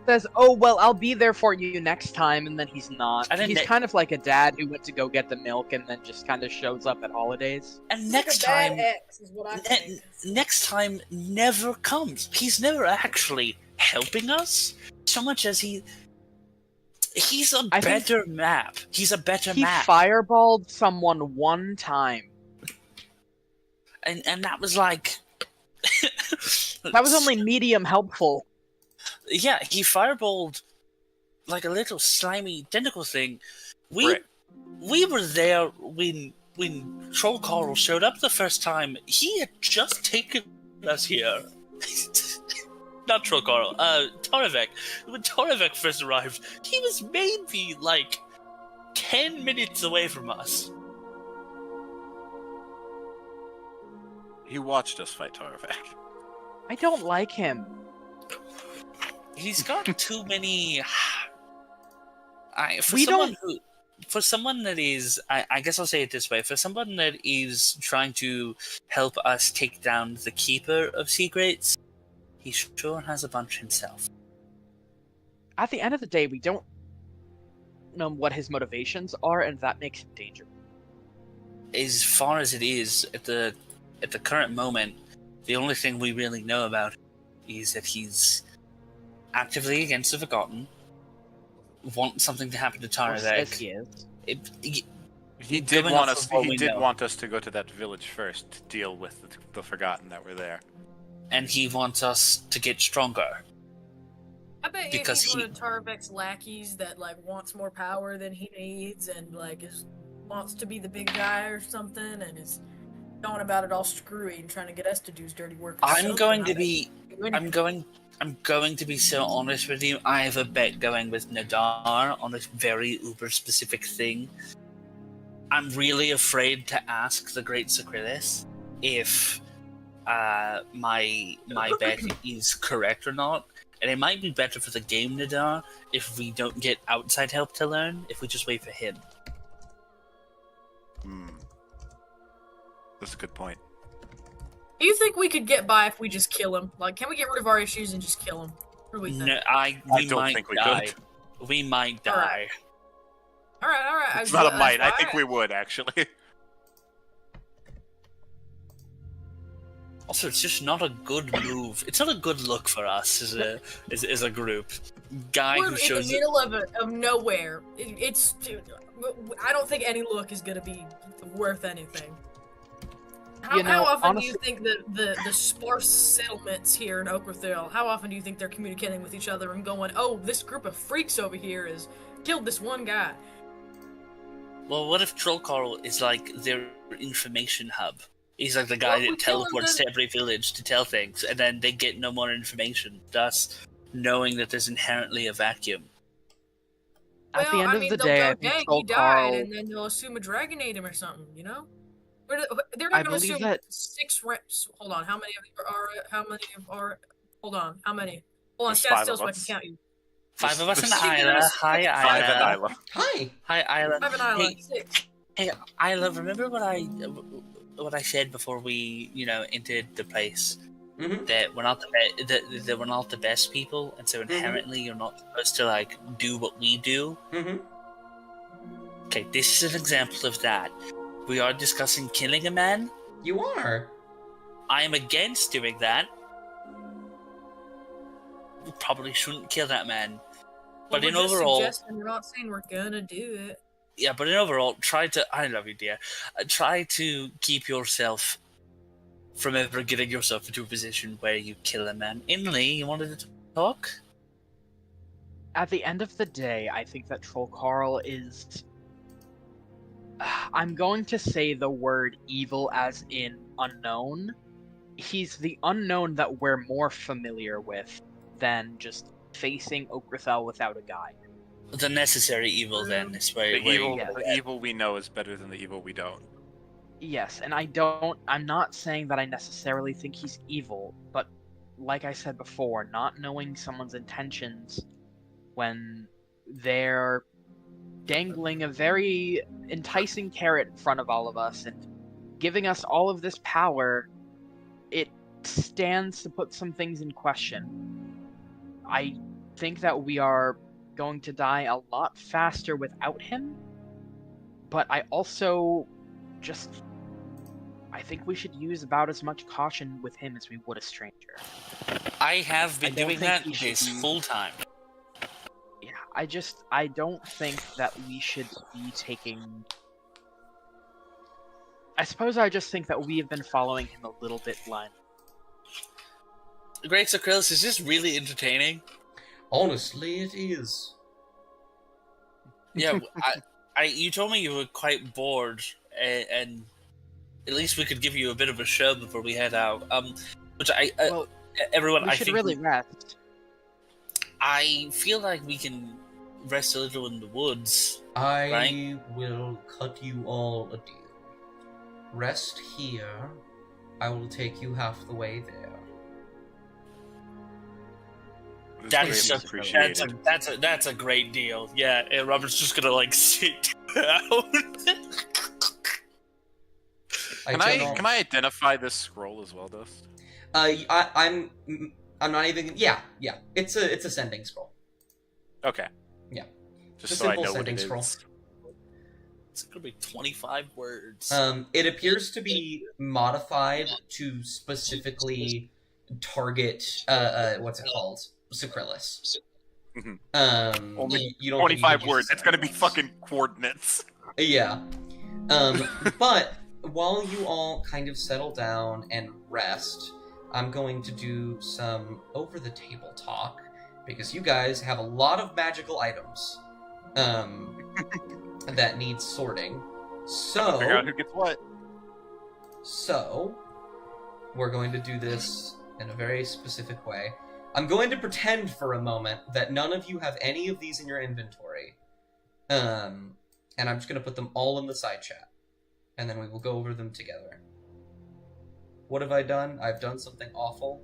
says, "Oh well, I'll be there for you next time," and then he's not. He's kind of like a dad who went to go get the milk and then just kind of shows up at holidays. And next time, next time never comes. He's never actually helping us so much as he's a better map. He's a better map. He fireballed someone one time. And that was like... that was only medium helpful. Yeah, he fireballed like a little slimy tentacle thing. We were there when Troll Carl showed up the first time. He had just taken us here. Not Troll Carl, Torevek. When Torevek first arrived, he was maybe like 10 minutes away from us. He watched us fight Torevek. I don't like him. He's got too many. for someone that is, I guess I'll say it this way: for someone that is trying to help us take down the Keeper of Secrets, he sure has a bunch himself. At the end of the day, we don't know what his motivations are, and that makes him dangerous. As far as it is at the current moment, the only thing we really know about him is that he's actively against the Forgotten, wants something to happen to Tarazek. He is. He did want us. He did want us to go to that village first to deal with the Forgotten that were there, and he wants us to get stronger. I bet because he's one of Tarazek's lackeys that like wants more power than he needs, and like wants to be the big guy or something, and is going about it all screwy and trying to get us to do his dirty work. I'm going to be so honest with you. I have a bet going with Nadar on this very uber specific thing. I'm really afraid to ask the Great Sacrilis if my bet is correct or not. And it might be better for the game, Nadar, if we don't get outside help to learn, if we just wait for him. That's a good point. Do you think we could get by if we just kill him? Like, can we get rid of our issues and just kill him? What do we think? No, I don't think we could. We might die. All right. It's not a might. I think we would, actually. Also, it's just not a good move. It's not a good look for us as a group. We're in the middle of nowhere. I don't think any look is gonna be worth anything. How often honestly, do you think the sparse settlements here in Oakerthil, how often do you think they're communicating with each other and going, oh, this group of freaks over here has killed this one guy? Well, what if Trollcarl is like their information hub? He's like the guy that teleports to every village to tell things, and then they get no more information, thus knowing that there's inherently a vacuum. At the end of the day, I think he died, and then they'll assume a dragon ate him or something, you know? They're not going to assume that 6 reps. Hold on, how many are? Hold on, how many? Hold on, stand still so I can count you. 5 of us and Isla. Hi, Isla. 5 and Isla. Hi, Isla. 5 and Isla. 6. Hey, Isla, remember what I said before we, entered the place? Mm-hmm. That we're not that we're not the best people, and so inherently you're not supposed to do what we do. Mm-hmm. Okay, this is an example of that. We are discussing killing a man. You are. I am against doing that. We probably shouldn't kill that man. But in overall, we're not saying we're gonna do it. Yeah, but in overall, I love you, dear. Try to keep yourself from ever getting yourself into a position where you kill a man. Inley, you wanted to talk? At the end of the day, I think that Trollcarl is... I'm going to say the word evil as in unknown. He's the unknown that we're more familiar with than just facing Oakerthal without a guide. The necessary evil, then, is where the evil we know is better than the evil we don't. Yes, and I'm not saying that I necessarily think he's evil, but like I said before, not knowing someone's intentions when they're dangling a very enticing carrot in front of all of us and giving us all of this power, it stands to put some things in question. I think that we are going to die a lot faster without him, but I also I think we should use about as much caution with him as we would a stranger. I have been doing that full time. Yeah, I don't think that we should be taking... I suppose I just think that we have been following him a little bit blind. Great Sacrilus, is this really entertaining? Honestly, it is. Yeah, you told me you were quite bored, and at least we could give you a bit of a show before we head out. Which everyone, we should really rest. I feel like we can rest a little in the woods. I will cut you all a deal. Rest here. I will take you half the way there. That's a great deal. Yeah, and Robert's just gonna like sit down. Can I identify this scroll as well, Dust? I'm not even. Yeah. It's a sending scroll. Okay. Yeah. Just it's so a I simple know what sending it scroll. is. It's gonna be 25 words. It appears to be modified to specifically target what's it called? Sucrilus. Mm-hmm. Only you don't 25 words. It's gonna be fucking coordinates. Yeah. But while you all kind of settle down and rest, I'm going to do some over-the-table talk, because you guys have a lot of magical items that need sorting. So figure out who gets what. So we're going to do this in a very specific way. I'm going to pretend for a moment that none of you have any of these in your inventory. And I'm just going to put them all in the side chat. And then we will go over them together. What have I done? I've done something awful.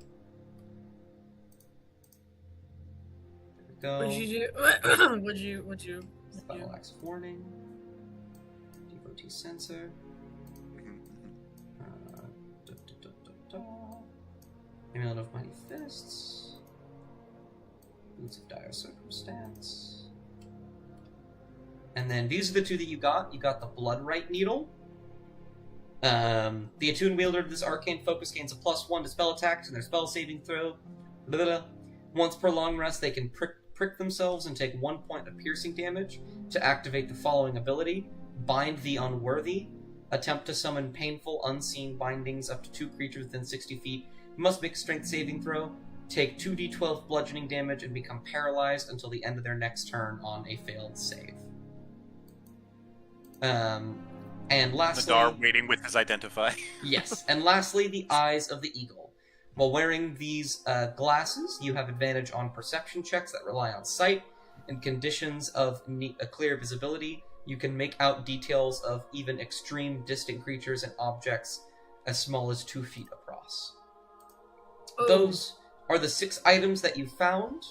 There we go. What'd you do? What'd you Battle Axe Warning. Devotee Sensor. Amulet of Mighty Fists. Boots of Dire Circumstance. And then these are the two that you got. You got the Bloodright Needle. The attuned wielder of this arcane focus gains a +1 to spell attacks and their spell saving throw. Blah, blah, blah. Once per long rest, they can prick themselves and take 1 point of piercing damage to activate the following ability: Bind the Unworthy. Attempt to summon painful, unseen bindings up to 2 creatures within 60 feet. Must make a strength saving throw. Take 2d12 bludgeoning damage and become paralyzed until the end of their next turn on a failed save. And lastly... Nadar waiting with his identify. Yes, and lastly, the Eyes of the Eagle. While wearing these glasses, you have advantage on perception checks that rely on sight. In conditions of a clear visibility, you can make out details of even extreme distant creatures and objects as small as 2 feet across. Oh. Those are the 6 items that you found.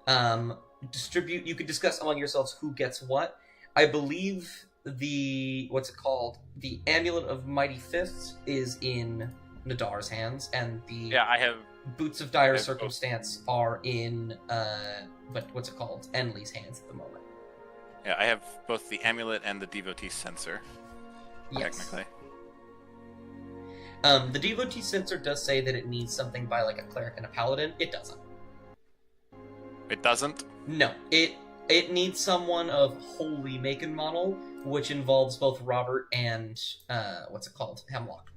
You could discuss among yourselves who gets what. I believe the Amulet of Mighty Fists is in Nadar's hands, and I have Boots of Dire Circumstance are in Enlil's hands at the moment. Yeah, I have both the amulet and the devotee sensor. Yes. Technically. The devotee sensor does say that it needs something by like a cleric and a paladin. It doesn't. It doesn't? No. It needs someone of holy make and model, which involves both Robert and Hemlock.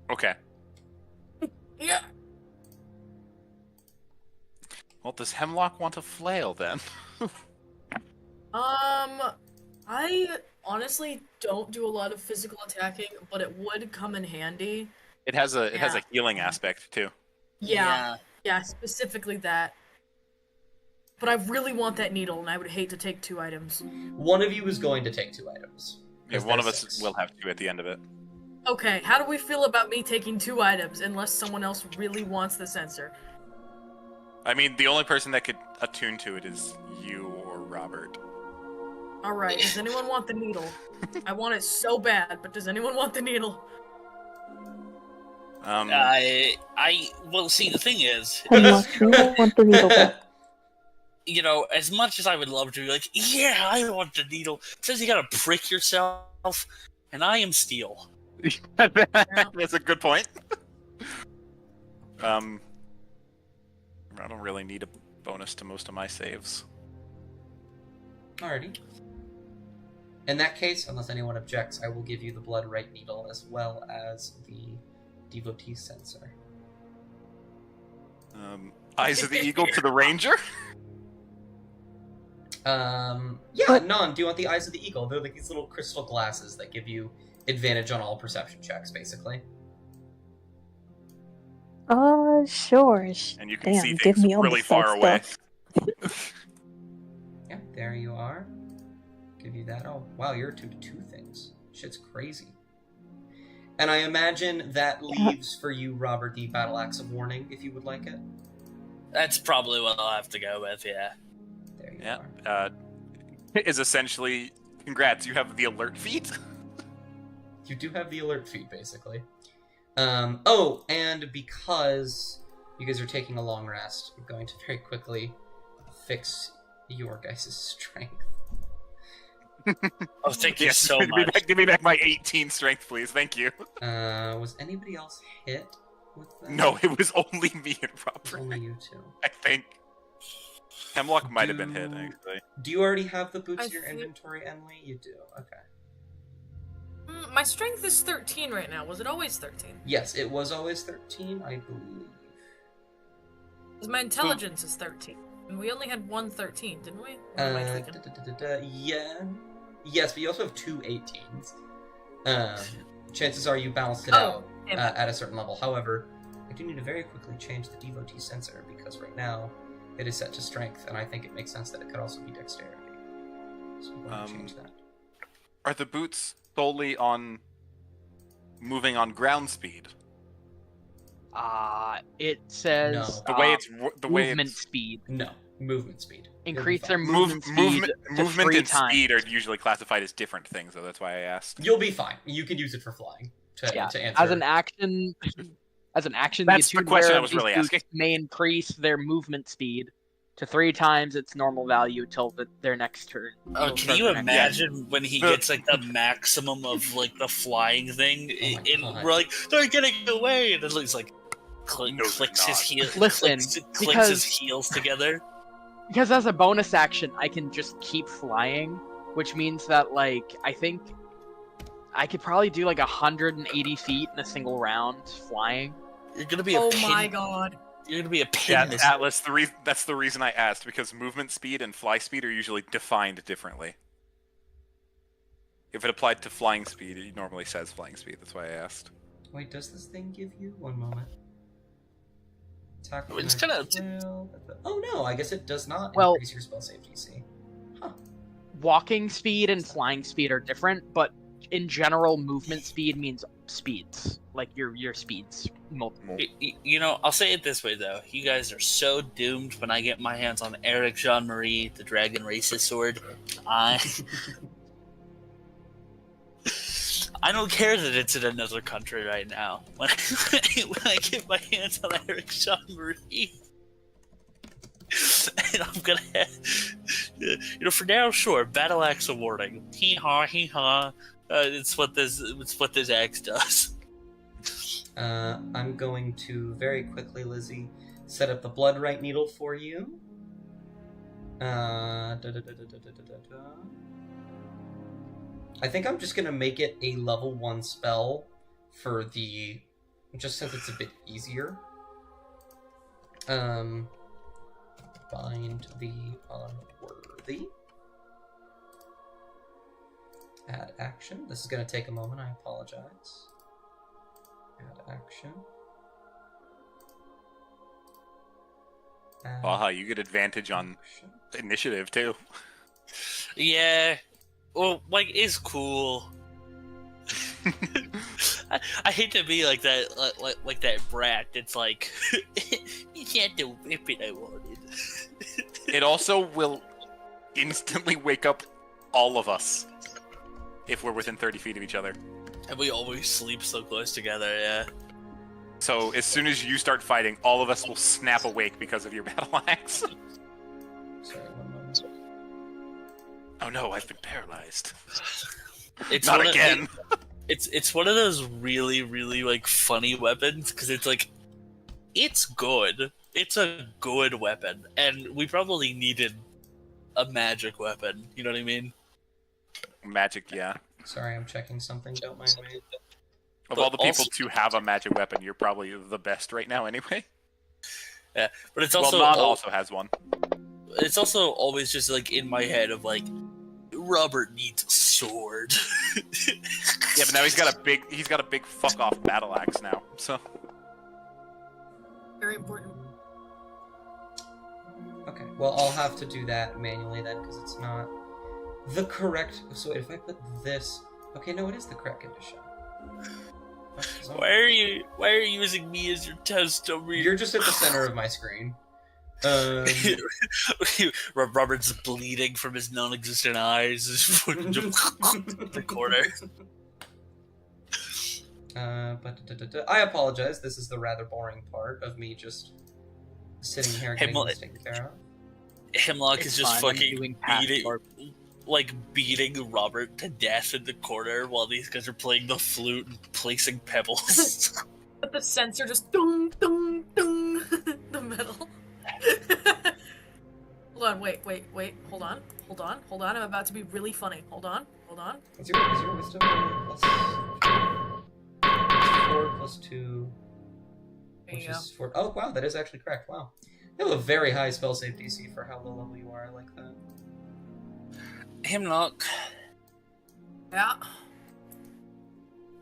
Okay. Yeah. Well, does Hemlock want a flail then? I honestly don't do a lot of physical attacking, but it would come in handy. It has a healing aspect too. Yeah, specifically that. But I really want that needle, and I would hate to take 2 items. One of you is going to take 2 items. Yeah, one of us will have 2 at the end of it. Okay, how do we feel about me taking 2 items unless someone else really wants the sensor? I mean, the only person that could attune to it is you or Robert. Alright, does anyone want the needle? I want it so bad, but does anyone want the needle? Well, see, the thing is... Hemlock, you want the needle back. You know, as much as I would love to be like, yeah, I want the needle, it says you gotta prick yourself, and I am steel. That's a good point. I don't really need a bonus to most of my saves. Alrighty. In that case, unless anyone objects, I will give you the Bloodright Needle as well as the Devotee Sensor. Eyes of the Eagle to the Ranger? None. Do you want the Eyes of the Eagle? They're like these little crystal glasses that give you advantage on all perception checks, basically. Sure. And you can see things really far away. Yeah, there you are. Give you that. Oh, wow, you're attuned to 2 things. Shit's crazy. And I imagine that leaves for you, Robert, the Battle Axe of Warning, if you would like it. That's probably what I'll have to go with, yeah. There you are. Is essentially, congrats, you have the alert feat. You do have the alert feat, basically. Oh, and because you guys are taking a long rest, I'm going to very quickly fix your guys' strength. Oh, thank you so much. Give me back my 18 strength, please. Thank you. Was anybody else hit with that? No, it was only me and Robert. Only you two. I think. Hemlock might have been hit, actually. Do you already have the boots I in your think- inventory, Emily? You do. Okay. My strength is 13 right now. Was it always 13? Yes, it was always 13, I believe. Because my intelligence is 13. And we only had one 13, didn't we? Or am I tweaking? Yeah. Yes, but you also have two 18s. Chances are you balanced it out at a certain level. However, I do need to very quickly change the devotee sensor because right now it is set to strength, and I think it makes sense that it could also be dexterity. So I'm going to change that. Are the boots solely on moving on ground speed? It says No. movement speed. No, movement speed. Increase their You'll be movement speed to movement 3 and times. speed are usually classified as different things, so that's why I asked. You'll be fine. You can use it for flying to answer. As an action, That's the question I was really asking. May increase their movement speed to 3 times its normal value till their next turn. Oh, can you imagine when he gets like the maximum of like the flying thing, and we're like, they're getting away, and then he's like, clicks his heels, Listen, clicks his heels together. Because as a bonus action, I can just keep flying, which means that like I think I could probably do like 180 feet in a single round flying. You're gonna be a pin. My god. You're gonna be a pin. Yeah, Atlas. That's the reason I asked, because movement speed and fly speed are usually defined differently. If it applied to flying speed, it normally says flying speed. That's why I asked. Wait, does this thing give you? One moment. Attack. It's gonna. Oh no, I guess it does not Well, increase your spell save DC. Huh. Walking speed and flying speed are different, but in general, movement speed means speeds, like your speeds multiple. You know, I'll say it this way though: you guys are so doomed when I get my hands on Eric Jean Marie, the Dragon Racist Sword. I don't care that it's in another country right now. When I get my hands on Eric Jean Marie, and I'm gonna, for now, sure, battle axe awarding. Hee haw, hee haw. It's what this axe does. I'm going to very quickly, Lizzie, set up the blood right needle for you. I think I'm just gonna make it a level 1 spell for the, just since it's a bit easier. Bind the unworthy. Add action. This is gonna take a moment, I apologize. Add action. Aha, you get advantage on initiative too. Yeah. Well, like, it's cool. I hate to be like that, like that brat. It's like, you can't do whipping I wanted. It also will instantly wake up all of us if we're within 30 feet of each other. And we always sleep so close together, yeah. So as soon as you start fighting, all of us will snap awake because of your battle axe. Sorry, one moment. Oh no, I've been paralyzed. It's Not again. It's one of those really, really like funny weapons because it's like, it's good. It's a good weapon, and we probably needed a magic weapon. You know what I mean? Magic, yeah. Sorry, I'm checking something. Don't mind me. Of all the people to have a magic weapon, you're probably the best right now anyway. Yeah, but it's also Nod also has one. It's also always just like in my head of like, Robert needs a sword. Yeah, but now he's got a big fuck off battle axe now. So Very important. Okay, well, I'll have to do that manually then, because it's not the correct... So if I put this... Okay, no, it is the correct condition. Why are you using me as your test over here? You're just at the center of my screen. Robert's bleeding from his non-existent eyes. The corner. I apologize. This is the rather boring part of me just sitting here getting this taken care of. Hemlock is just fucking beating Robert to death in the corner while these guys are playing the flute and placing pebbles. But the sensor just dung dung dung the metal. Hold on, wait, hold on. I'm about to be really funny. Hold on. Is your wisdom plus 4 plus 2? Which is 4. Oh wow, that is actually correct. Wow. You have a very high spell save DC for how low level you are. I like that. Hemlock. Yeah.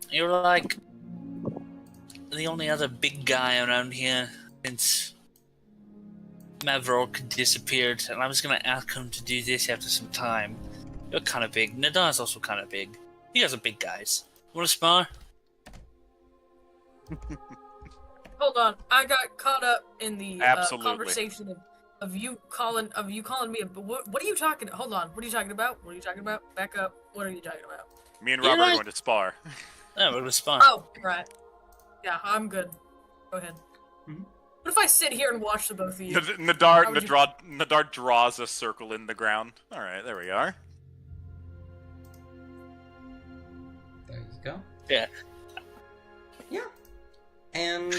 You're like the only other big guy around here since Maverick disappeared, and I was gonna ask him to do this after some time. You're kind of big. Nadar's also kind of big. You guys are big guys. Wanna spar? Hold on, I got caught up in the conversation of you calling me. What are you talking? Hold on, what are you talking about? Back up. What are you talking about? Me and Robert are going to spar. Oh, we're going to spar. Oh, right. Yeah, I'm good. Go ahead. Mm-hmm. What if I sit here and watch the both of you? Nadar draws a circle in the ground. All right, there we are. There you go. Yeah. Yeah. And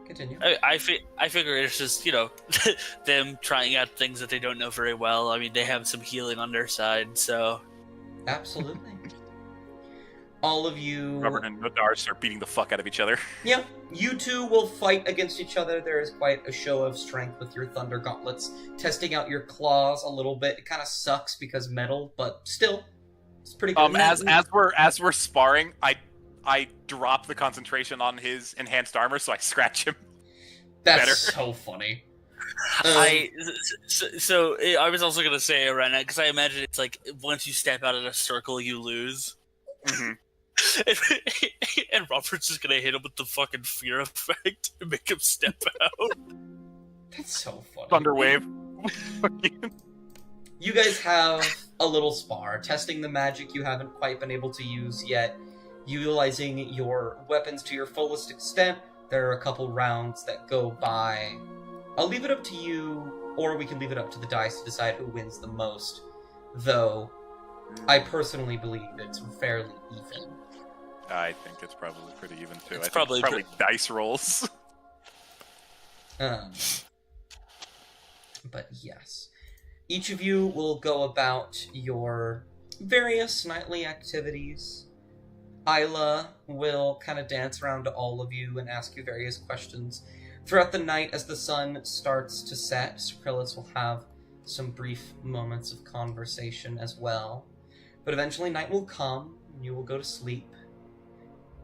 continue. I figure it's just, them trying out things that they don't know very well. I mean, they have some healing on their side, so... Absolutely. All of you... Robert and Nadar start beating the fuck out of each other. Yeah, you two will fight against each other. There is quite a show of strength with your thunder gauntlets, testing out your claws a little bit. It kind of sucks because metal, but still, it's pretty good. As we're sparring, I drop the concentration on his enhanced armor, so I scratch him. That's better. So funny. I was also gonna say right now, because I imagine it's like once you step out of the circle, you lose. Mm-hmm. And Robert's just gonna hit him with the fucking fear effect and make him step out. That's so funny. Thunderwave. You guys have a little spar, testing the magic you haven't quite been able to use yet. Utilizing your weapons to your fullest extent. There are a couple rounds that go by. I'll leave it up to you, or we can leave it up to the dice to decide who wins the most. Though, I personally believe it's fairly even. I think it's probably pretty even too. It's I think probably dice rolls. But yes. Each of you will go about your various nightly activities. Isla will kind of dance around to all of you and ask you various questions. Throughout the night, as the sun starts to set, Sakrillis will have some brief moments of conversation as well. But eventually night will come, and you will go to sleep.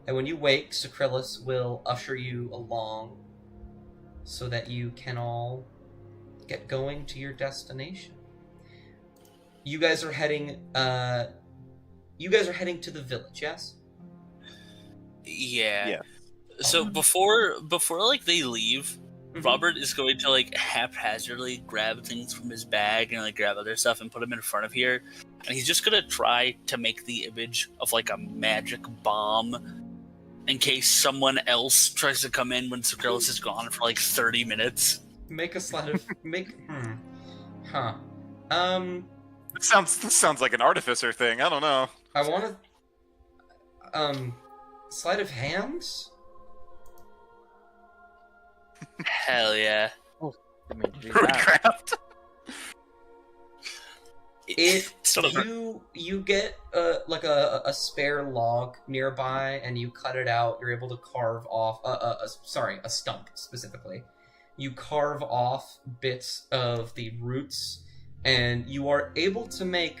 And when you wake, Sakrillis will usher you along so that you can all get going to your destination. You guys are heading to the village, yes? Yeah. So before like they leave, Robert is going to like haphazardly grab things from his bag and like grab other stuff and put them in front of here, and he's just gonna try to make the image of like a magic bomb in case someone else tries to come in when Sakrillis is gone for like 30 minutes. Make a slide of This sounds like an artificer thing. I don't know. I want to sleight of hands. Hell yeah. Crafty. If you get like a spare log nearby and you cut it out, you're able to carve off a stump specifically. You carve off bits of the roots, and you are able to make.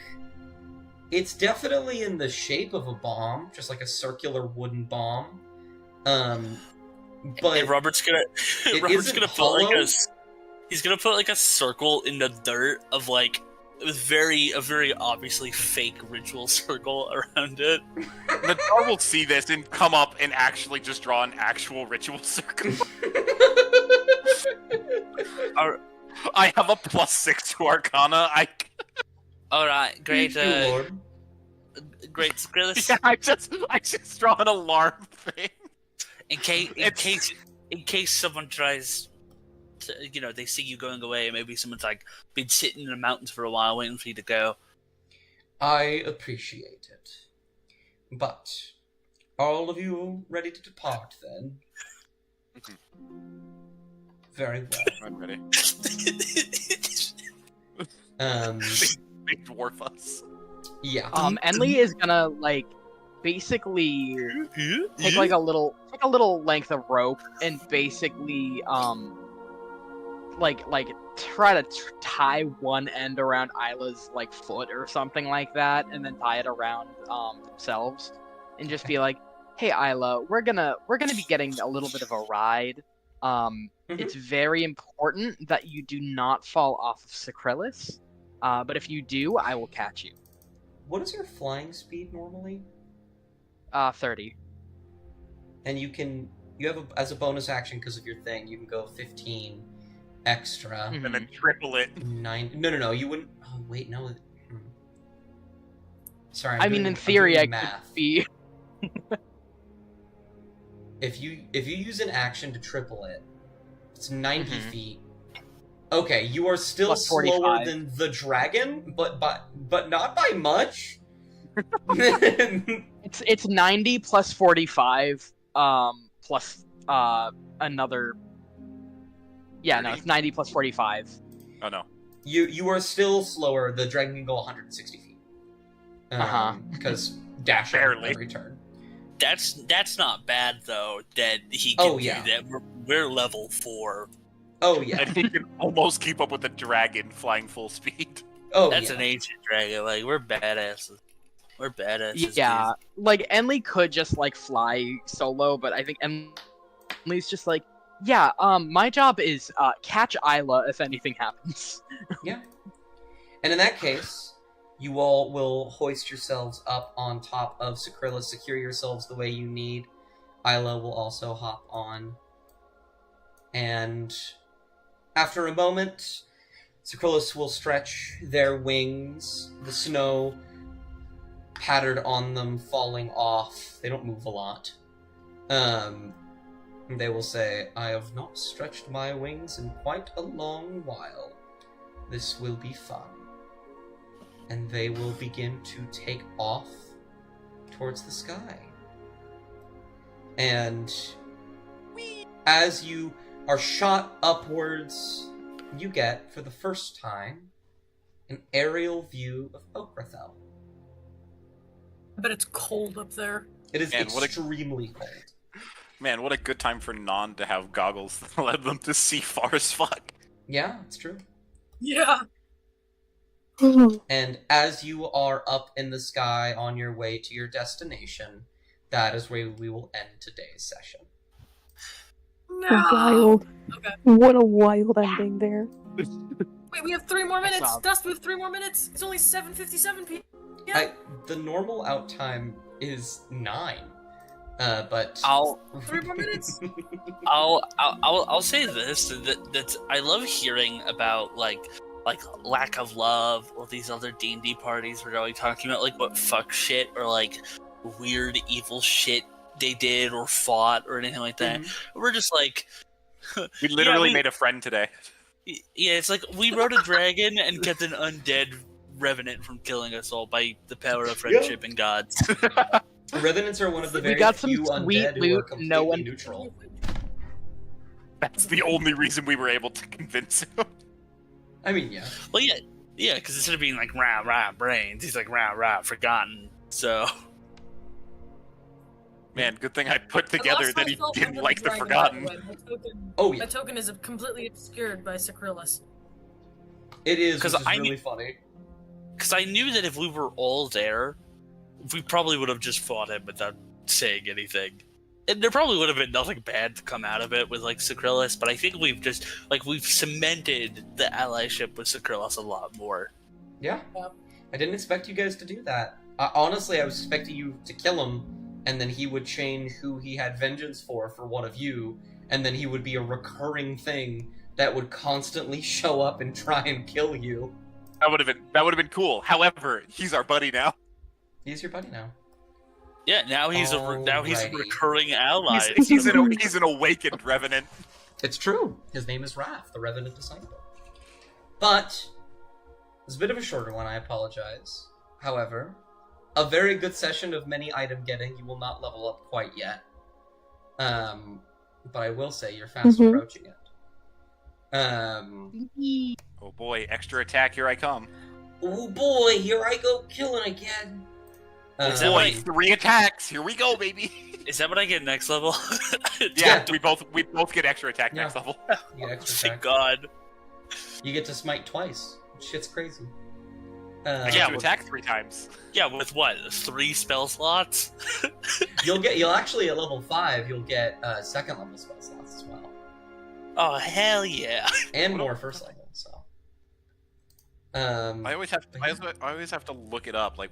It's definitely in the shape of a bomb, just like a circular wooden bomb. But and Robert's gonna put like he's gonna put like a circle in the dirt of like a very obviously fake ritual circle around it. Nadar will see this and come up and actually just draw an actual ritual circle. I have a +6 to Arcana. Alright, great. Lord. Great, Skrillis. Yeah, I just draw an alarm thing. In case someone tries to, they see you going away, maybe someone's like been sitting in the mountains for a while waiting for you to go. I appreciate it. But are all of you ready to depart then? Very well. I'm ready. Big dwarf us. Yeah. Enli is gonna basically take like a little length of rope and basically try to tie one end around Isla's foot or something like that, and then tie it around themselves, and just be like, "Hey Isla, we're gonna be getting a little bit of a ride. It's very important that you do not fall off of Sacrillis, but if you do, I will catch you." What is your flying speed normally? 30. And you have as a bonus action because of your thing, you can go 15 extra. And then triple it. 9. No, you wouldn't. Oh wait, no. Sorry. In theory, I math. could be. If you use an action to triple it, it's 90 feet. Okay, you are still Plus slower 45. than the dragon, but not by much. It's 90 plus 45, plus another. Yeah, no, it's 90 plus 45. Oh no. You are still slower. The dragon can go 160 feet. Because dashing Barely. every turn. That's not bad though. That he can do that. We're level 4. Oh yeah. And he can almost keep up with the dragon flying full speed. Oh, that's an ancient dragon. We're badasses. We're badasses. Yeah, Enli could just fly solo, but I think Enli's just yeah. My job is catch Isla if anything happens. Yeah. And in that case, you all will hoist yourselves up on top of Sacrillis, secure yourselves the way you need. Isla will also hop on. And after a moment, Sacrillis will stretch their wings, the snow pattered on them falling off. They don't move a lot. They will say, "I have not stretched my wings in quite a long while. This will be fun." And they will begin to take off towards the sky. And as you are shot upwards, you get, for the first time, an aerial view of Okrathel. I bet it's cold up there. It is extremely cold. Man, what a good time for Non to have goggles that let them to see far as fuck. Yeah, it's true. Yeah. And as you are up in the sky on your way to your destination, that is where we will end today's session. No. Wild. Okay. What a wild ending there. Wait, we have 3 more minutes. Dust, we have 3 more minutes. It's only 7:57 p.m. Yeah. The normal out time is 9. But 3 more minutes. I'll say this that I love hearing about like lack of love or these other D&D parties where they're talking about what fuck shit or weird evil shit they did or fought or anything like that. We're just we literally made a friend today. Yeah, it's we rode a dragon and kept an undead revenant from killing us all by the power of friendship and gods. Revenants are one of the very we got some few sweet undead who loot, are completely no one neutral. That's the only reason we were able to convince him. I mean, yeah. Well, yeah, because instead of being rah rah brains, he's rah rah forgotten. So, man, good thing I put together that he didn't like the forgotten. My token is completely obscured by Sacrillis. It is, which is really funny. Because I knew that if we were all there, we probably would have just fought him without saying anything. And there probably would have been nothing bad to come out of it with Sacrillis, but I think we've just we've cemented the allyship with Sacrillis a lot more. Yeah. Yep. I didn't expect you guys to do that. Honestly, I was expecting you to kill him, and then he would chain who he had vengeance for one of you, and then he would be a recurring thing that would constantly show up and try and kill you. That would have been cool. However, he's our buddy now. He's your buddy now. Yeah, now he's a recurring ally. He's an awakened revenant. It's true. His name is Raph, the Revenant Disciple. But it's a bit of a shorter one, I apologize. However, a very good session of many item getting. You will not level up quite yet. But I will say you're fast approaching it. Oh boy, extra attack, here I come. Oh boy, here I go killing again. Boy, 3 attacks, here we go, baby. Is that what I get next level? Yeah, we both get extra attack next level. You get extra attack. Thank God. You get to smite twice. Shit's crazy. I get to attack 3 times. Yeah, with what? 3 spell slots? You'll actually at level 5 you'll get second level spell slots as well. Oh hell yeah! And more first level. So. I always have to look it up. Like,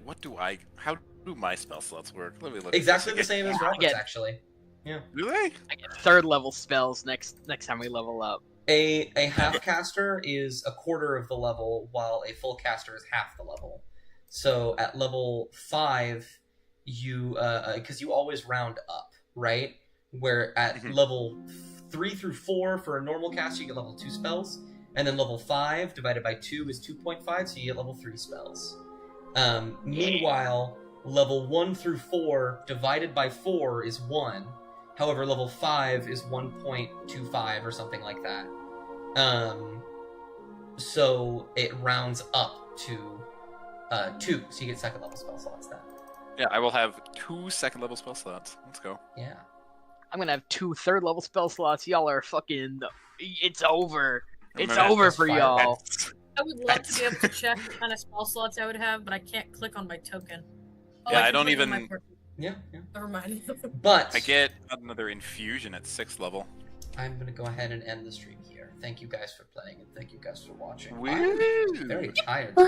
how do my spell slots work? Let me look. Exactly the same as Robert's, actually. Yeah. Do they? I get 3rd level spells next time we level up. A half caster is a quarter of the level, while a full caster is half the level. So at level 5, you because you always round up, right? Where at level 3 through 4 for a normal caster you get level 2 spells, and then level 5 divided by 2 is 2.5, so you get level 3 spells. Meanwhile, level 1 through 4 divided by 4 is 1. However, level 5 is 1.25 or something like that. So it rounds up to 2, so you get second level spell slots then. Yeah, I will have 2 second level spell slots. Let's go. Yeah. I'm gonna have 2 3rd level spell slots. Y'all are fucking... It's over. It's over for y'all. I would love to be able to check what kind of spell slots I would have, but I can't click on my token. Oh, Yeah, I can don't click on even- my person. Yeah. Never mind. But I get another infusion at 6th level. I'm gonna go ahead and end the stream here. Thank you guys for playing, and thank you guys for watching. Woo! I'm very tired.